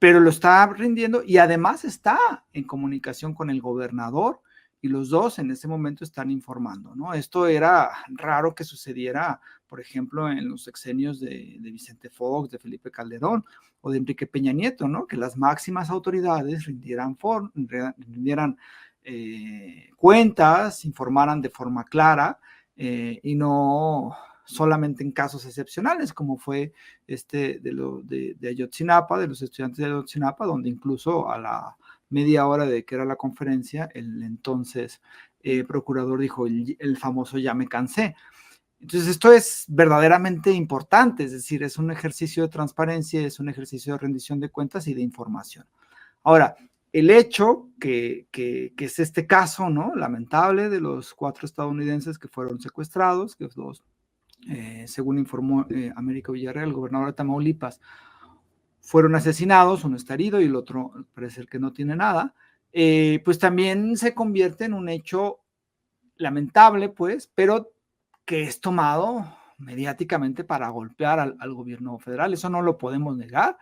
Speaker 3: pero lo está rindiendo y además está en comunicación con el gobernador y los dos en ese momento están informando, ¿no? Esto era raro que sucediera, por ejemplo, en los sexenios de Vicente Fox, de Felipe Calderón o de Enrique Peña Nieto, ¿no? Que las máximas autoridades rindieran cuentas, informaran de forma clara y no solamente en casos excepcionales, como fue de Ayotzinapa, de los estudiantes de Ayotzinapa, donde incluso a la media hora de que era la conferencia, el entonces procurador dijo el famoso "ya me cansé". Entonces esto es verdaderamente importante, es decir, es un ejercicio de transparencia, es un ejercicio de rendición de cuentas y de información. Ahora, el hecho que es este caso, ¿no?, lamentable de los 4 estadounidenses que fueron secuestrados, que los, según informó Américo Villarreal, el gobernador de Tamaulipas, fueron asesinados, uno está herido y el otro parece que no tiene nada, pues también se convierte en un hecho lamentable, pues, pero que es tomado mediáticamente para golpear al gobierno federal. Eso no lo podemos negar,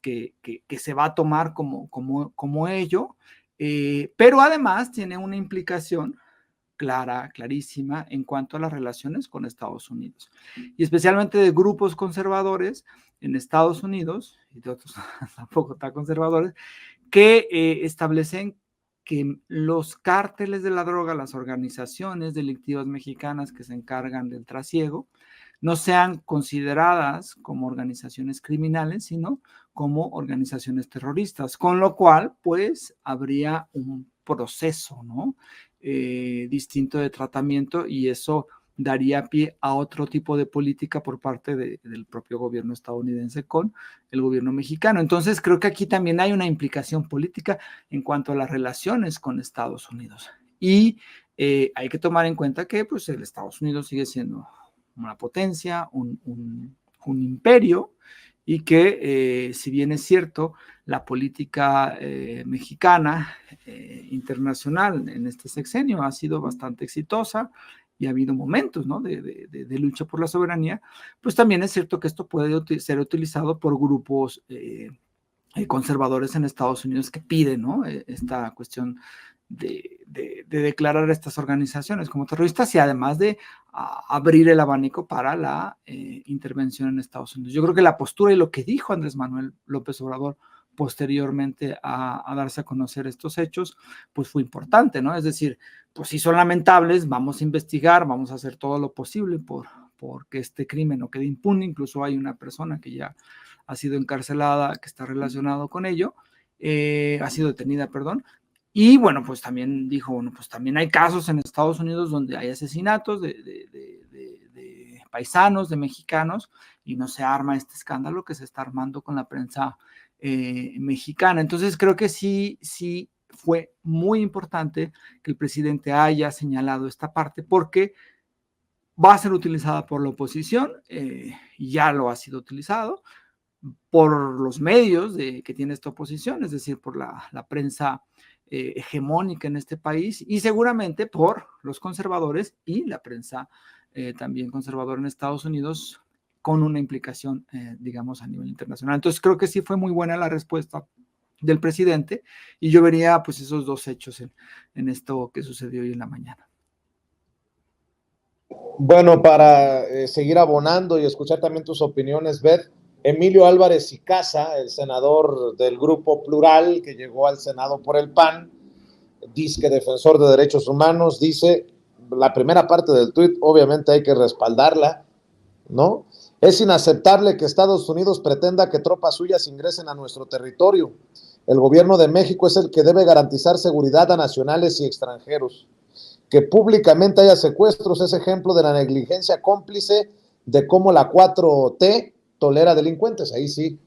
Speaker 3: que se va a tomar como ello, pero además tiene una implicación clarísima en cuanto a las relaciones con Estados Unidos, y especialmente de grupos conservadores en Estados Unidos, y de otros tampoco tan conservadores, que establecen que los cárteles de la droga, las organizaciones delictivas mexicanas que se encargan del trasiego, no sean consideradas como organizaciones criminales, sino como organizaciones terroristas, con lo cual, pues, habría un proceso, ¿no?, distinto de tratamiento, y eso daría pie a otro tipo de política por parte del propio gobierno estadounidense con el gobierno mexicano. Entonces, creo que aquí también hay una implicación política en cuanto a las relaciones con Estados Unidos. Y hay que tomar en cuenta que, pues, el Estados Unidos sigue siendo una potencia, un imperio, y que si bien es cierto, la política mexicana internacional en este sexenio ha sido bastante exitosa y ha habido momentos, ¿no?, de lucha por la soberanía, pues también es cierto que esto puede ser utilizado por grupos conservadores en Estados Unidos que piden, ¿no?, esta cuestión declarar estas organizaciones como terroristas y además de abrir el abanico para la intervención en Estados Unidos. Yo creo que la postura y lo que dijo Andrés Manuel López Obrador posteriormente a darse a conocer estos hechos, pues fue importante, ¿no? Es decir, pues si son lamentables, vamos a investigar, vamos a hacer todo lo posible porque este crimen no quede impune. Incluso hay una persona que ya ha sido encarcelada, que está relacionado con ello, ha sido detenida, perdón. Y bueno, pues también dijo, bueno, pues también hay casos en Estados Unidos donde hay asesinatos de paisanos, de mexicanos, y no se arma este escándalo que se está armando con la prensa mexicana. Entonces creo que sí fue muy importante que el presidente haya señalado esta parte, porque va a ser utilizada por la oposición, y ya lo ha sido utilizado por los medios que tiene esta oposición, es decir, por la prensa hegemónica en este país, y seguramente por los conservadores y la prensa también conservadora en Estados Unidos, con una implicación, digamos, a nivel internacional. Entonces creo que sí fue muy buena la respuesta del presidente, y yo vería pues esos dos hechos en esto que sucedió hoy en la mañana.
Speaker 1: Bueno, para seguir abonando y escuchar también tus opiniones, Beth, Emilio Álvarez y Casa, el senador del Grupo Plural que llegó al Senado por el PAN, disque defensor de derechos humanos, dice, la primera parte del tuit, obviamente hay que respaldarla, ¿no? Es inaceptable que Estados Unidos pretenda que tropas suyas ingresen a nuestro territorio. El gobierno de México es el que debe garantizar seguridad a nacionales y extranjeros. Que públicamente haya secuestros es ejemplo de la negligencia cómplice de cómo la 4T tolera delincuentes. Ahí sí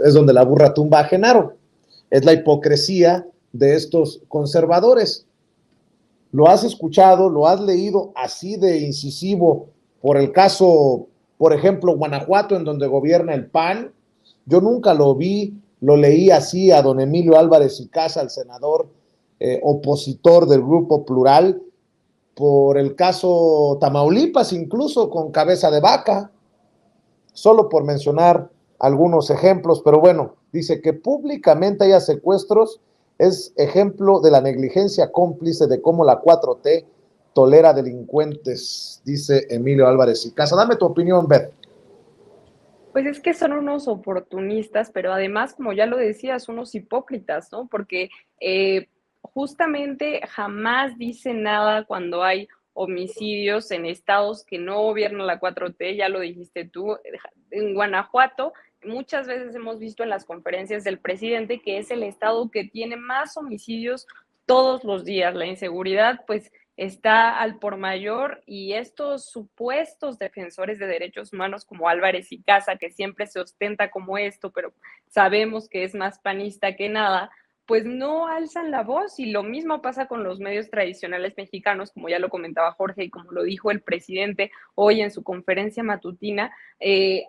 Speaker 1: es donde la burra tumba a Genaro. Es la hipocresía de estos conservadores. Lo has escuchado, lo has leído así de incisivo por el caso, por ejemplo, Guanajuato, en donde gobierna el PAN. Yo nunca lo vi, lo leí así a don Emilio Álvarez y Casa, el senador opositor del Grupo Plural, por el caso Tamaulipas, incluso con Cabeza de Vaca, solo por mencionar algunos ejemplos. Pero bueno, dice que públicamente haya secuestros es ejemplo de la negligencia cómplice de cómo la 4T tolera delincuentes, dice Emilio Álvarez y Casa. Dame tu opinión, Beth.
Speaker 7: Pues es que son unos oportunistas, pero además, como ya lo decías, unos hipócritas, ¿no? Porque justamente jamás dicen nada cuando hay homicidios en estados que no gobierna la 4T, ya lo dijiste tú. En Guanajuato, muchas veces hemos visto en las conferencias del presidente que es el estado que tiene más homicidios todos los días. La inseguridad, pues, está al por mayor, y estos supuestos defensores de derechos humanos como Álvarez y Casa, que siempre se ostenta como esto, pero sabemos que es más panista que nada, pues no alzan la voz. Y lo mismo pasa con los medios tradicionales mexicanos, como ya lo comentaba Jorge y como lo dijo el presidente hoy en su conferencia matutina.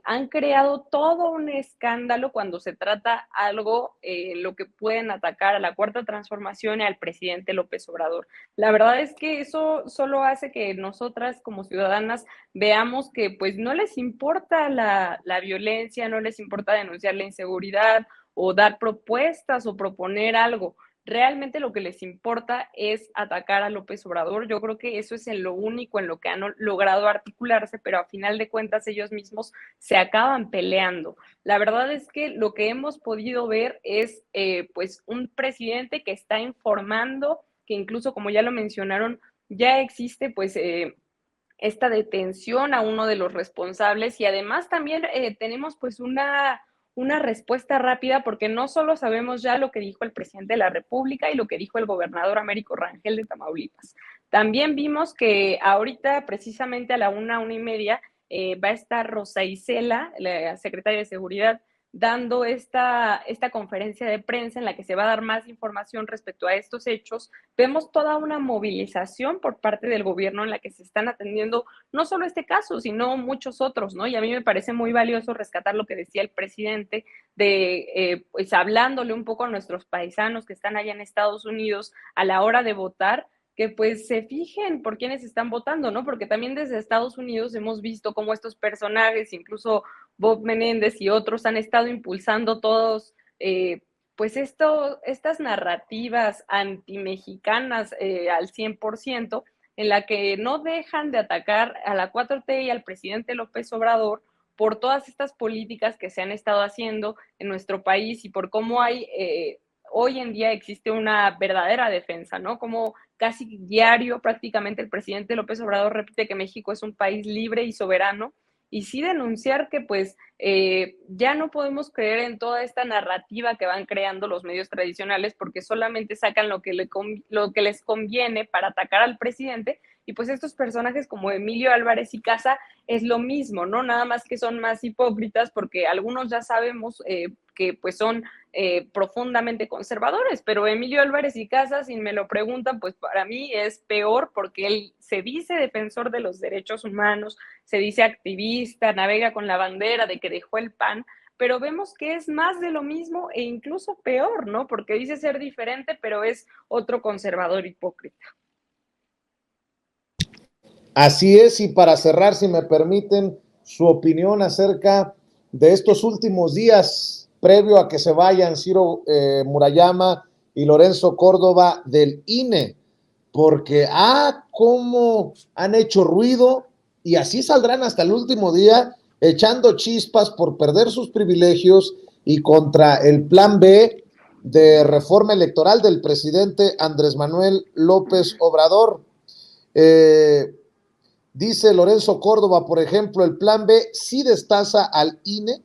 Speaker 7: Han creado todo un escándalo cuando se trata algo lo que pueden atacar a la Cuarta Transformación y al presidente López Obrador. La verdad es que eso solo hace que nosotras como ciudadanas veamos que pues no les importa la violencia, no les importa denunciar la inseguridad o dar propuestas o proponer algo. Realmente lo que les importa es atacar a López Obrador. Yo creo que eso es en lo único en lo que han logrado articularse, pero a final de cuentas ellos mismos se acaban peleando. La verdad es que lo que hemos podido ver es pues un presidente que está informando, que incluso, como ya lo mencionaron, ya existe pues esta detención a uno de los responsables, y además también tenemos pues una respuesta rápida, porque no solo sabemos ya lo que dijo el presidente de la República y lo que dijo el gobernador Américo Rangel de Tamaulipas. También vimos que ahorita, precisamente a la 1:30, va a estar Rosa Isela, la secretaria de Seguridad, dando esta conferencia de prensa en la que se va a dar más información respecto a estos hechos. Vemos toda una movilización por parte del gobierno en la que se están atendiendo no solo este caso, sino muchos otros, ¿no? Y a mí me parece muy valioso rescatar lo que decía el presidente de, pues, hablándole un poco a nuestros paisanos que están allá en Estados Unidos a la hora de votar, que pues se fijen por quiénes están votando, ¿no? Porque también desde Estados Unidos hemos visto cómo estos personajes, incluso Bob Menéndez y otros, han estado impulsando todos pues estas narrativas antimexicanas al 100%, en la que no dejan de atacar a la 4T y al presidente López Obrador por todas estas políticas que se han estado haciendo en nuestro país y por cómo hoy en día existe una verdadera defensa, ¿no? Como casi diario prácticamente el presidente López Obrador repite que México es un país libre y soberano, y sí denunciar que pues ya no podemos creer en toda esta narrativa que van creando los medios tradicionales, porque solamente sacan lo que les conviene para atacar al presidente, y pues estos personajes como Emilio Álvarez y Casa es lo mismo, ¿no? Nada más que son más hipócritas, porque algunos ya sabemos que pues son profundamente conservadores, pero Emilio Álvarez y Casa, si me lo preguntan, pues para mí es peor, porque él se dice defensor de los derechos humanos, se dice activista, navega con la bandera de que dejó el PAN, pero vemos que es más de lo mismo e incluso peor, ¿no? Porque dice ser diferente, pero es otro conservador hipócrita.
Speaker 1: Así es, y para cerrar, si me permiten, su opinión acerca de estos últimos días, previo a que se vayan Ciro Murayama y Lorenzo Córdoba del INE, porque cómo han hecho ruido, y así saldrán hasta el último día, echando chispas por perder sus privilegios y contra el plan B de reforma electoral del presidente Andrés Manuel López Obrador. Dice Lorenzo Córdoba, por ejemplo, el plan B sí destaza al INE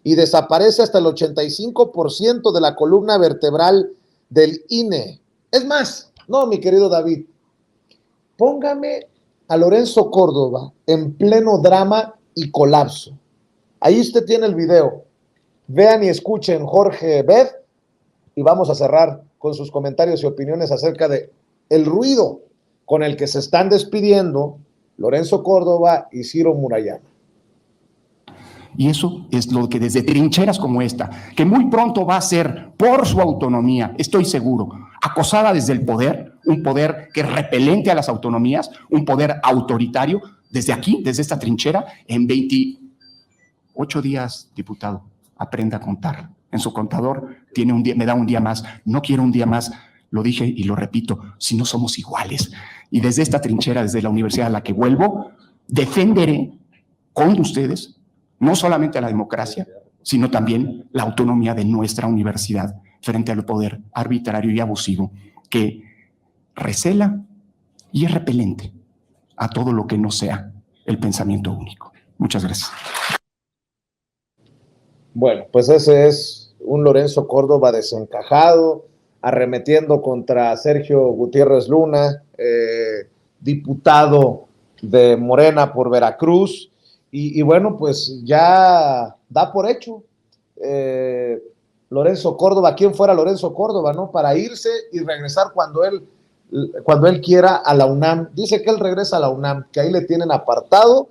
Speaker 1: y desaparece hasta el 85% de la columna vertebral del INE. Es más, no, mi querido David, póngame a Lorenzo Córdoba en pleno drama y colapso. Ahí usted tiene el video. Vean y escuchen Jorge Beth, y vamos a cerrar con sus comentarios y opiniones acerca de el ruido con el que se están despidiendo Lorenzo Córdoba y Ciro Murayama.
Speaker 11: Y eso es lo que desde trincheras como esta, que muy pronto va a ser, por su autonomía, estoy seguro, acosada desde el poder, un poder que es repelente a las autonomías, un poder autoritario, desde aquí, desde esta trinchera, en 28 días, diputado, aprenda a contar. En su contador tiene un día, me da un día más, no quiero un día más, lo dije y lo repito, si no somos iguales. Y desde esta trinchera, desde la universidad a la que vuelvo, defenderé con ustedes no solamente a la democracia, sino también la autonomía de nuestra universidad frente al poder arbitrario y abusivo que recela y es repelente a todo lo que no sea el pensamiento único. Muchas gracias.
Speaker 1: Bueno, pues ese es un Lorenzo Córdoba desencajado, arremetiendo contra Sergio Gutiérrez Luna, diputado de Morena por Veracruz, y bueno, pues ya da por hecho Lorenzo Córdoba, quien fuera Lorenzo Córdoba, ¿no? Para irse y regresar cuando él quiera a la UNAM. Dice que él regresa a la UNAM, que ahí le tienen apartado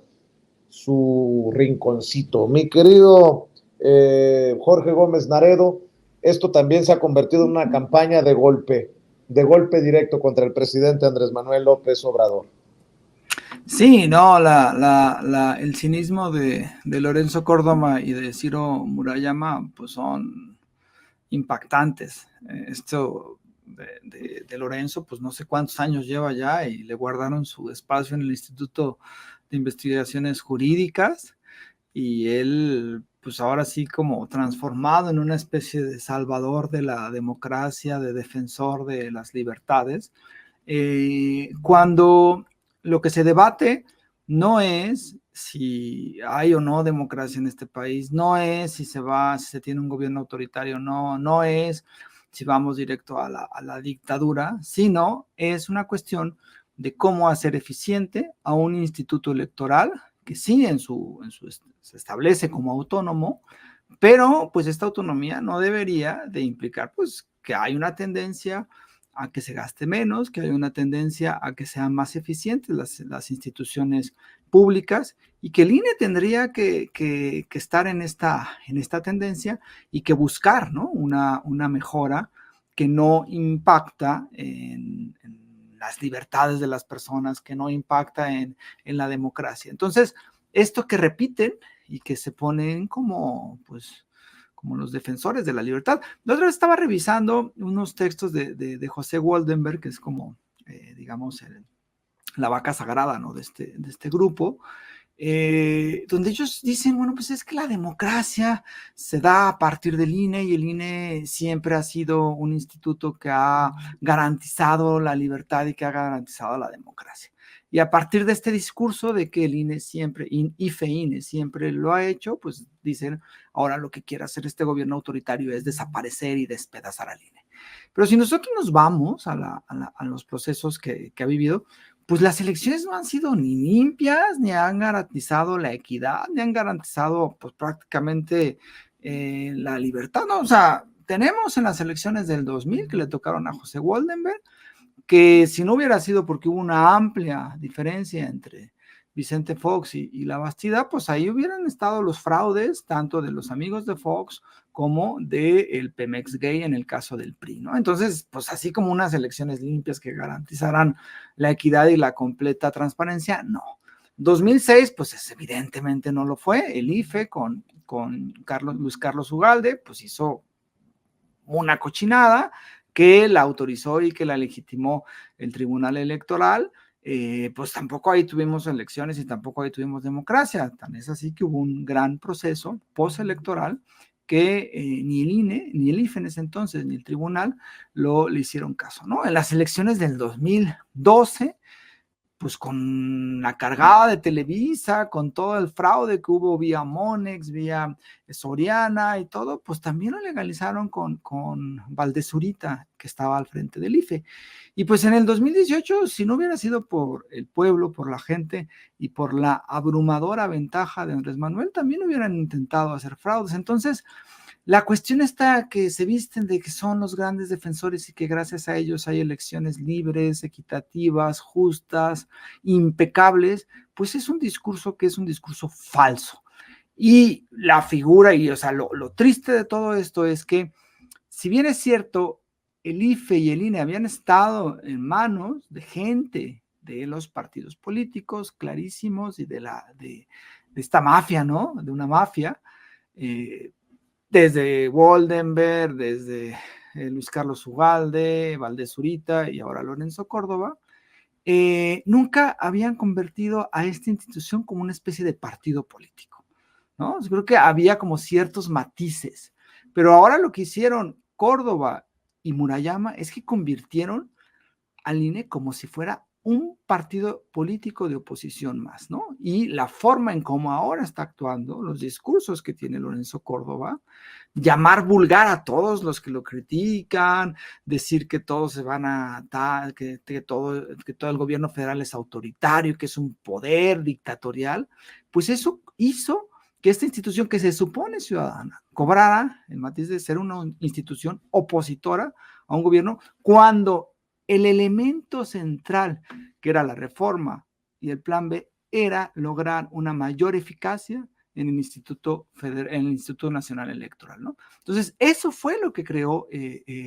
Speaker 1: su rinconcito. Mi querido Jorge Gómez Naredo, esto también se ha convertido en una campaña de golpe directo contra el presidente Andrés Manuel López Obrador.
Speaker 3: Sí, no, el cinismo de Lorenzo Córdoba y de Ciro Murayama pues son impactantes. Esto de Lorenzo, pues no sé cuántos años lleva ya y le guardaron su espacio en el Instituto de Investigaciones Jurídicas, y él pues ahora sí como transformado en una especie de salvador de la democracia, de defensor de las libertades, cuando lo que se debate no es si hay o no democracia en este país, no es si se tiene un gobierno autoritario, no es si vamos directo a la dictadura, sino es una cuestión de cómo hacer eficiente a un instituto electoral que sí se establece como autónomo, pero pues esta autonomía no debería de implicar pues que hay una tendencia a que se gaste menos, que hay una tendencia a que sean más eficientes las instituciones públicas, y que el INE tendría que estar en esta tendencia y que buscar, ¿no? una mejora que no impacta en las libertades de las personas, que no impacta en la democracia. Entonces, esto que repiten y que se ponen como, pues, como los defensores de la libertad. La otra vez estaba revisando unos textos de José Waldenberg, que es como, digamos, la vaca sagrada, ¿no?, de este grupo, donde ellos dicen, bueno, pues es que la democracia se da a partir del INE, y el INE siempre ha sido un instituto que ha garantizado la libertad y que ha garantizado la democracia. Y a partir de este discurso de que el INE siempre, IFE-INE siempre lo ha hecho, pues dicen, ahora lo que quiere hacer este gobierno autoritario es desaparecer y despedazar al INE. Pero si nosotros nos vamos a los procesos que ha vivido, pues las elecciones no han sido ni limpias, ni han garantizado la equidad, ni han garantizado pues prácticamente la libertad, ¿no? O sea, tenemos en las elecciones del 2000 que le tocaron a José Waldenberg, que si no hubiera sido porque hubo una amplia diferencia entre Vicente Fox y La Bastida, pues ahí hubieran estado los fraudes, tanto de los amigos de Fox como del Pemex Gay en el caso del PRI, ¿no? Entonces, pues así como unas elecciones limpias que garantizarán la equidad y la completa transparencia, no. 2006, pues evidentemente no lo fue. El IFE con Luis Carlos Ugalde, pues hizo una cochinada que la autorizó y que la legitimó el Tribunal Electoral. Pues tampoco ahí tuvimos elecciones y tampoco ahí tuvimos democracia. Tan es así que hubo un gran proceso postelectoral que ni el INE, ni el IFE en ese entonces, ni el tribunal le hicieron caso, ¿no? En las elecciones del 2012, pues con la cargada de Televisa, con todo el fraude que hubo vía Monex, vía Soriana y todo, pues también lo legalizaron con Valdez Zurita, que estaba al frente del IFE. Y pues en el 2018, si no hubiera sido por el pueblo, por la gente y por la abrumadora ventaja de Andrés Manuel, también hubieran intentado hacer fraudes. Entonces, la cuestión está que se visten de que son los grandes defensores y que gracias a ellos hay elecciones libres, equitativas, justas, impecables, pues es un discurso que es un discurso falso. Y la figura, y o sea, lo triste de todo esto es que, si bien es cierto, el IFE y el INE habían estado en manos de gente de los partidos políticos clarísimos y de esta mafia, ¿no? De una mafia, desde Waldenberg, desde Luis Carlos Ugalde, Valdez Zurita y ahora Lorenzo Córdoba, nunca habían convertido a esta institución como una especie de partido político, ¿no? Yo creo que había como ciertos matices, pero ahora lo que hicieron Córdoba y Murayama es que convirtieron al INE como si fuera un partido político de oposición más, ¿no? Y la forma en cómo ahora está actuando, los discursos que tiene Lorenzo Córdoba, llamar vulgar a todos los que lo critican, decir que todos se van a que todo el gobierno federal es autoritario, que es un poder dictatorial, pues eso hizo que esta institución que se supone ciudadana cobrara el matiz de ser una institución opositora a un gobierno, cuando el elemento central, que era la reforma y el plan B, era lograr una mayor eficacia en el Instituto Nacional Electoral, ¿no? Entonces, eso fue lo que creó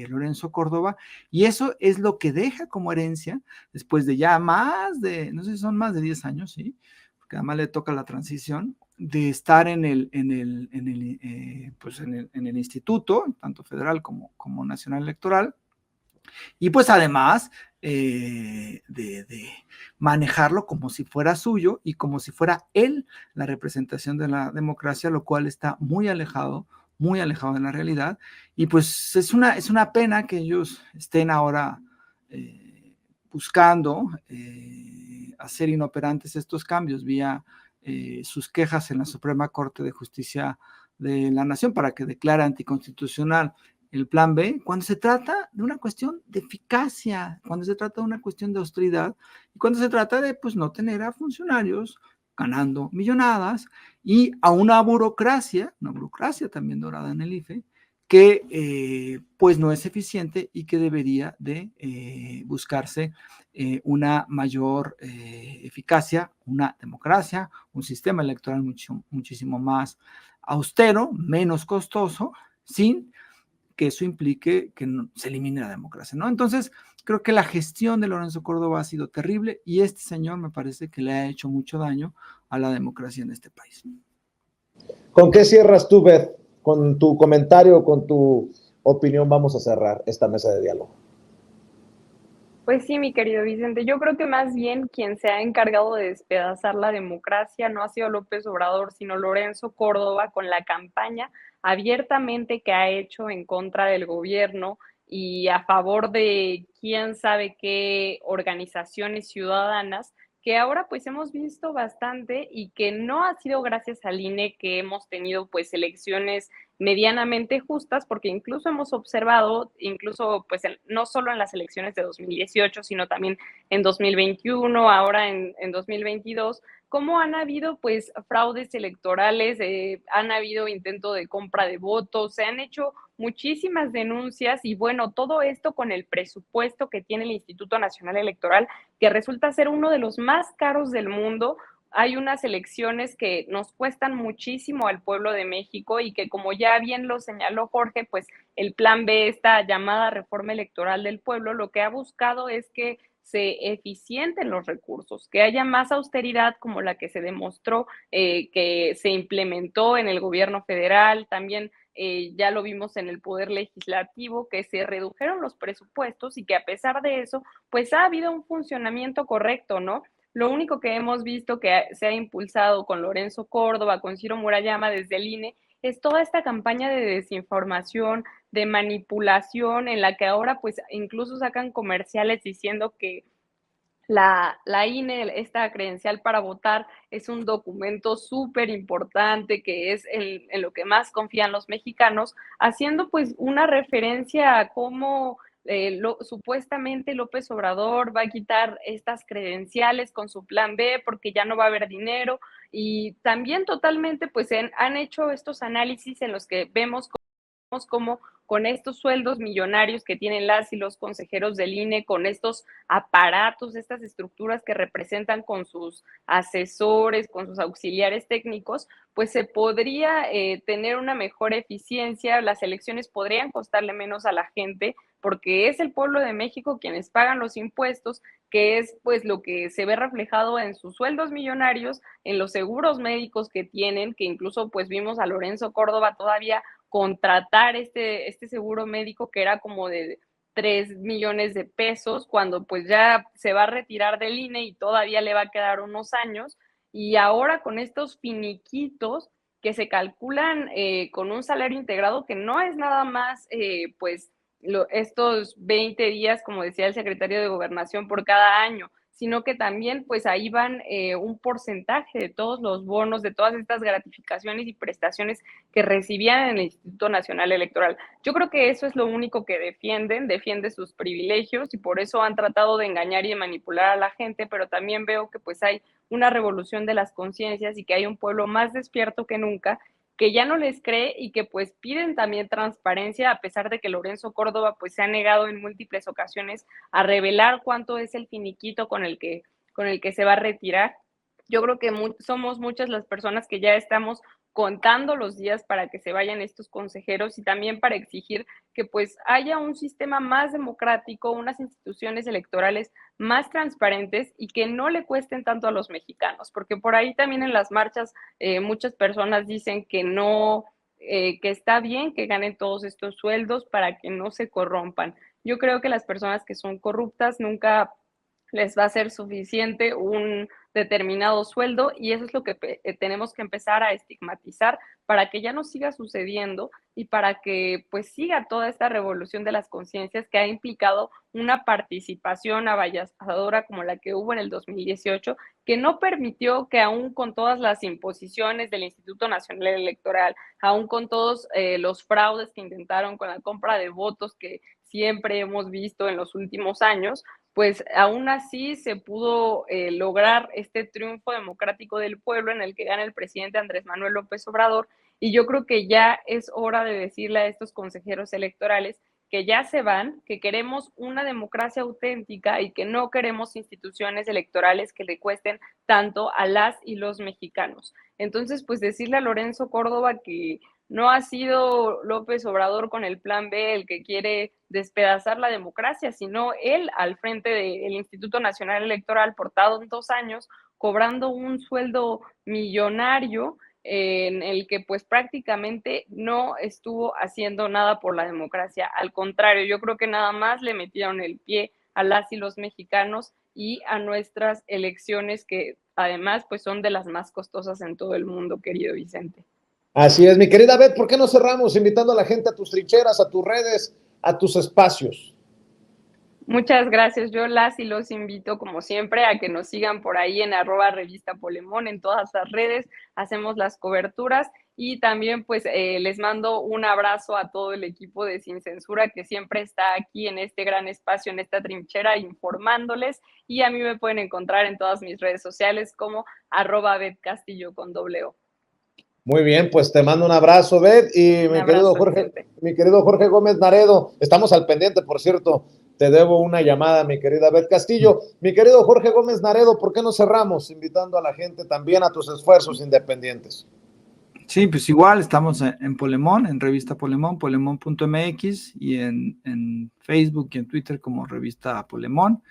Speaker 3: Lorenzo Córdoba, y eso es lo que deja como herencia, después de ya más de, no sé si son más de 10 años, ¿sí? Porque además le toca la transición, de estar en el instituto, tanto federal como nacional electoral, y pues además de manejarlo como si fuera suyo y como si fuera él la representación de la democracia, lo cual está muy alejado de la realidad. Y pues es una pena que ellos estén ahora buscando hacer inoperantes estos cambios vía sus quejas en la Suprema Corte de Justicia de la Nación para que declare anticonstitucional el plan B, cuando se trata de una cuestión de eficacia, cuando se trata de una cuestión de austeridad, y cuando se trata de pues no tener a funcionarios ganando millonadas y a una burocracia también dorada en el IFE, que pues no es eficiente y que debería de buscarse una mayor eficacia, una democracia, un sistema electoral muchísimo más austero, menos costoso, sin que eso implique que se elimine la democracia, ¿no? Entonces, creo que la gestión de Lorenzo Córdoba ha sido terrible y este señor me parece que le ha hecho mucho daño a la democracia en este país.
Speaker 1: ¿Con qué cierras tú, Beth? con tu comentario, con tu opinión, vamos a cerrar esta mesa de diálogo.
Speaker 7: Pues sí, mi querido Vicente, yo creo que más bien quien se ha encargado de despedazar la democracia no ha sido López Obrador, sino Lorenzo Córdoba con la campaña abiertamente que ha hecho en contra del gobierno y a favor de quién sabe qué organizaciones ciudadanas, que ahora pues hemos visto bastante y que no ha sido gracias al INE que hemos tenido pues elecciones medianamente justas, porque incluso hemos observado, incluso pues no solo en las elecciones de 2018, sino también en 2021, ahora en 2022, cómo han habido pues fraudes electorales, han habido intento de compra de votos, se han hecho muchísimas denuncias y bueno, todo esto con el presupuesto que tiene el Instituto Nacional Electoral, que resulta ser uno de los más caros del mundo. Hay unas elecciones que nos cuestan muchísimo al pueblo de México y que, como ya bien lo señaló Jorge, pues el plan B, esta llamada reforma electoral del pueblo, lo que ha buscado es que se eficienten los recursos, que haya más austeridad como la que se demostró que se implementó en el gobierno federal, también ya lo vimos en el Poder Legislativo, que se redujeron los presupuestos y que a pesar de eso, pues ha habido un funcionamiento correcto, ¿no? Lo único que hemos visto que se ha impulsado con Lorenzo Córdoba, con Ciro Murayama desde el INE, es toda esta campaña de desinformación, de manipulación, en la que ahora pues incluso sacan comerciales diciendo que la INE, esta credencial para votar, es un documento súper importante, que es en lo que más confían los mexicanos, haciendo pues una referencia a cómo supuestamente López Obrador va a quitar estas credenciales con su plan B porque ya no va a haber dinero, y también totalmente pues han hecho estos análisis en los que vemos cómo con estos sueldos millonarios que tienen las y los consejeros del INE, con estos aparatos, estas estructuras que representan con sus asesores, con sus auxiliares técnicos, pues se podría tener una mejor eficiencia, las elecciones podrían costarle menos a la gente, porque es el pueblo de México quienes pagan los impuestos, que es pues lo que se ve reflejado en sus sueldos millonarios, en los seguros médicos que tienen, que incluso pues vimos a Lorenzo Córdoba todavía contratar este seguro médico que era como de 3 millones de pesos, cuando pues ya se va a retirar del INE y todavía le va a quedar unos años, y ahora con estos finiquitos que se calculan con un salario integrado que no es nada más pues estos 20 días, como decía el secretario de Gobernación, por cada año, sino que también pues ahí van un porcentaje de todos los bonos, de todas estas gratificaciones y prestaciones que recibían en el Instituto Nacional Electoral. Yo creo que eso es lo único que defiende sus privilegios y por eso han tratado de engañar y de manipular a la gente, pero también veo que pues hay una revolución de las conciencias y que hay un pueblo más despierto que nunca, que ya no les cree y que pues piden también transparencia, a pesar de que Lorenzo Córdoba pues se ha negado en múltiples ocasiones a revelar cuánto es el finiquito con el que se va a retirar. Yo creo que somos muchas las personas que ya estamos contando los días para que se vayan estos consejeros y también para exigir que pues haya un sistema más democrático, unas instituciones electorales más transparentes y que no le cuesten tanto a los mexicanos, porque por ahí también en las marchas muchas personas dicen que no, que está bien que ganen todos estos sueldos para que no se corrompan. Yo creo que las personas que son corruptas nunca les va a ser suficiente un determinado sueldo y eso es lo que tenemos que empezar a estigmatizar para que ya no siga sucediendo y para que pues siga toda esta revolución de las conciencias que ha implicado una participación avasalladora como la que hubo en el 2018, que no permitió que aún con todas las imposiciones del Instituto Nacional Electoral, aún con todos los fraudes que intentaron con la compra de votos que siempre hemos visto en los últimos años, pues aún así se pudo lograr este triunfo democrático del pueblo en el que gana el presidente Andrés Manuel López Obrador. Y yo creo que ya es hora de decirle a estos consejeros electorales que ya se van, que queremos una democracia auténtica y que no queremos instituciones electorales que le cuesten tanto a las y los mexicanos. Entonces, pues decirle a Lorenzo Córdoba que no ha sido López Obrador con el plan B el que quiere despedazar la democracia, sino él al frente del Instituto Nacional Electoral por tantos años, cobrando un sueldo millonario en el que pues prácticamente no estuvo haciendo nada por la democracia. Al contrario, yo creo que nada más le metieron el pie a las y los mexicanos y a nuestras elecciones, que además pues son de las más costosas en todo el mundo, querido Vicente.
Speaker 1: Así es, mi querida Beth, ¿por qué no cerramos invitando a la gente a tus trincheras, a tus redes, a tus espacios?
Speaker 7: Muchas gracias. Yo las y los invito, como siempre, a que nos sigan por ahí en @revista Polemón, en todas las redes, hacemos las coberturas y también pues les mando un abrazo a todo el equipo de Sin Censura que siempre está aquí en este gran espacio, en esta trinchera, informándoles, y a mí me pueden encontrar en todas mis redes sociales como @BetCastillo con @o.
Speaker 1: Muy bien, pues te mando un abrazo, Beth, y mi querido Jorge Gómez Naredo, estamos al pendiente, por cierto, te debo una llamada, mi querida Beth Castillo. Mi querido Jorge Gómez Naredo, ¿por qué no cerramos invitando a la gente también a tus esfuerzos independientes?
Speaker 3: Sí, pues igual estamos en Polemón, en Revista Polemón, polemón.mx, y en Facebook y en Twitter como Revista Polemón.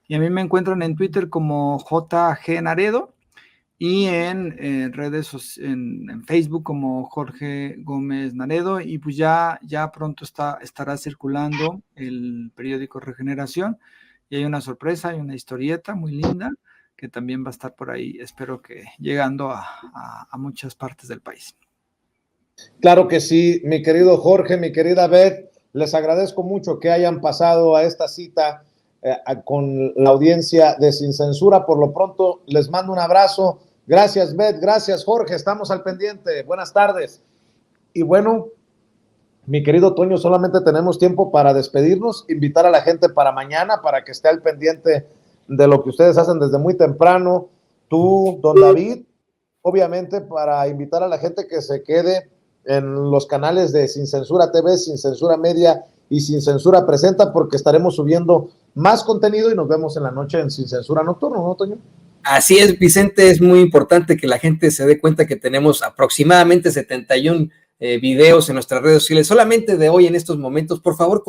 Speaker 3: Y a mí me encuentran en Twitter como JG Naredo, y en redes, en Facebook como Jorge Gómez Naredo, y pues ya pronto estará circulando el periódico Regeneración, y hay una sorpresa, hay una historieta muy linda que también va a estar por ahí, espero que llegando a muchas partes del país.
Speaker 1: Claro que sí, mi querido Jorge, mi querida Beth, les agradezco mucho que hayan pasado a esta cita con la audiencia de Sin Censura. Por lo pronto, les mando un abrazo. Gracias, Beth. Gracias, Jorge. Estamos al pendiente. Buenas tardes. Y bueno, mi querido Toño, solamente tenemos tiempo para despedirnos, invitar a la gente para mañana, para que esté al pendiente de lo que ustedes hacen desde muy temprano. Tú, don David, obviamente para invitar a la gente que se quede en los canales de Sin Censura TV, Sin Censura Media y Sin Censura Presenta, porque estaremos subiendo más contenido y nos vemos en la noche en Sin Censura Nocturno, ¿no, Toño?
Speaker 12: Así es, Vicente, es muy importante que la gente se dé cuenta que tenemos aproximadamente 71 videos en nuestras redes sociales, solamente de hoy en estos momentos. Por favor,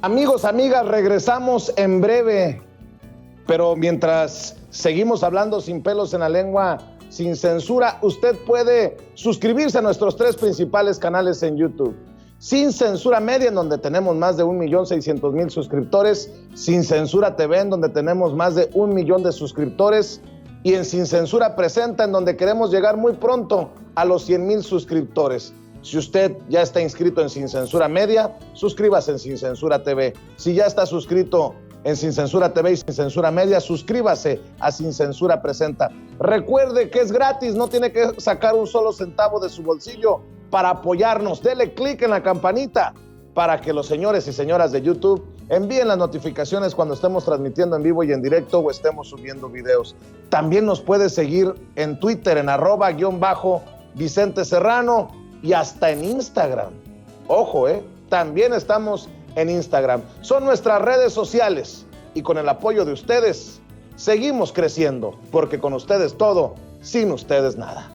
Speaker 1: amigos, amigas, regresamos en breve, pero mientras seguimos hablando sin pelos en la lengua, sin censura, usted puede suscribirse a nuestros 3 principales canales en YouTube. Sin Censura Media, en donde tenemos más de 1,600,000 suscriptores, Sin Censura TV, en donde tenemos más de 1 millón de suscriptores, y en Sin Censura Presenta, en donde queremos llegar muy pronto a los 100,000 suscriptores. Si usted ya está inscrito en Sin Censura Media, suscríbase en Sin Censura TV. Si ya está suscrito en Sin Censura TV y Sin Censura Media, suscríbase a Sin Censura Presenta. Recuerde que es gratis, no tiene que sacar un solo centavo de su bolsillo para apoyarnos. Dele clic en la campanita para que los señores y señoras de YouTube envíen las notificaciones cuando estemos transmitiendo en vivo y en directo o estemos subiendo videos. También nos puede seguir en Twitter en @Vicente Serrano y hasta en Instagram. Ojo, también estamos en Instagram. Son nuestras redes sociales y con el apoyo de ustedes seguimos creciendo, porque con ustedes todo, sin ustedes nada.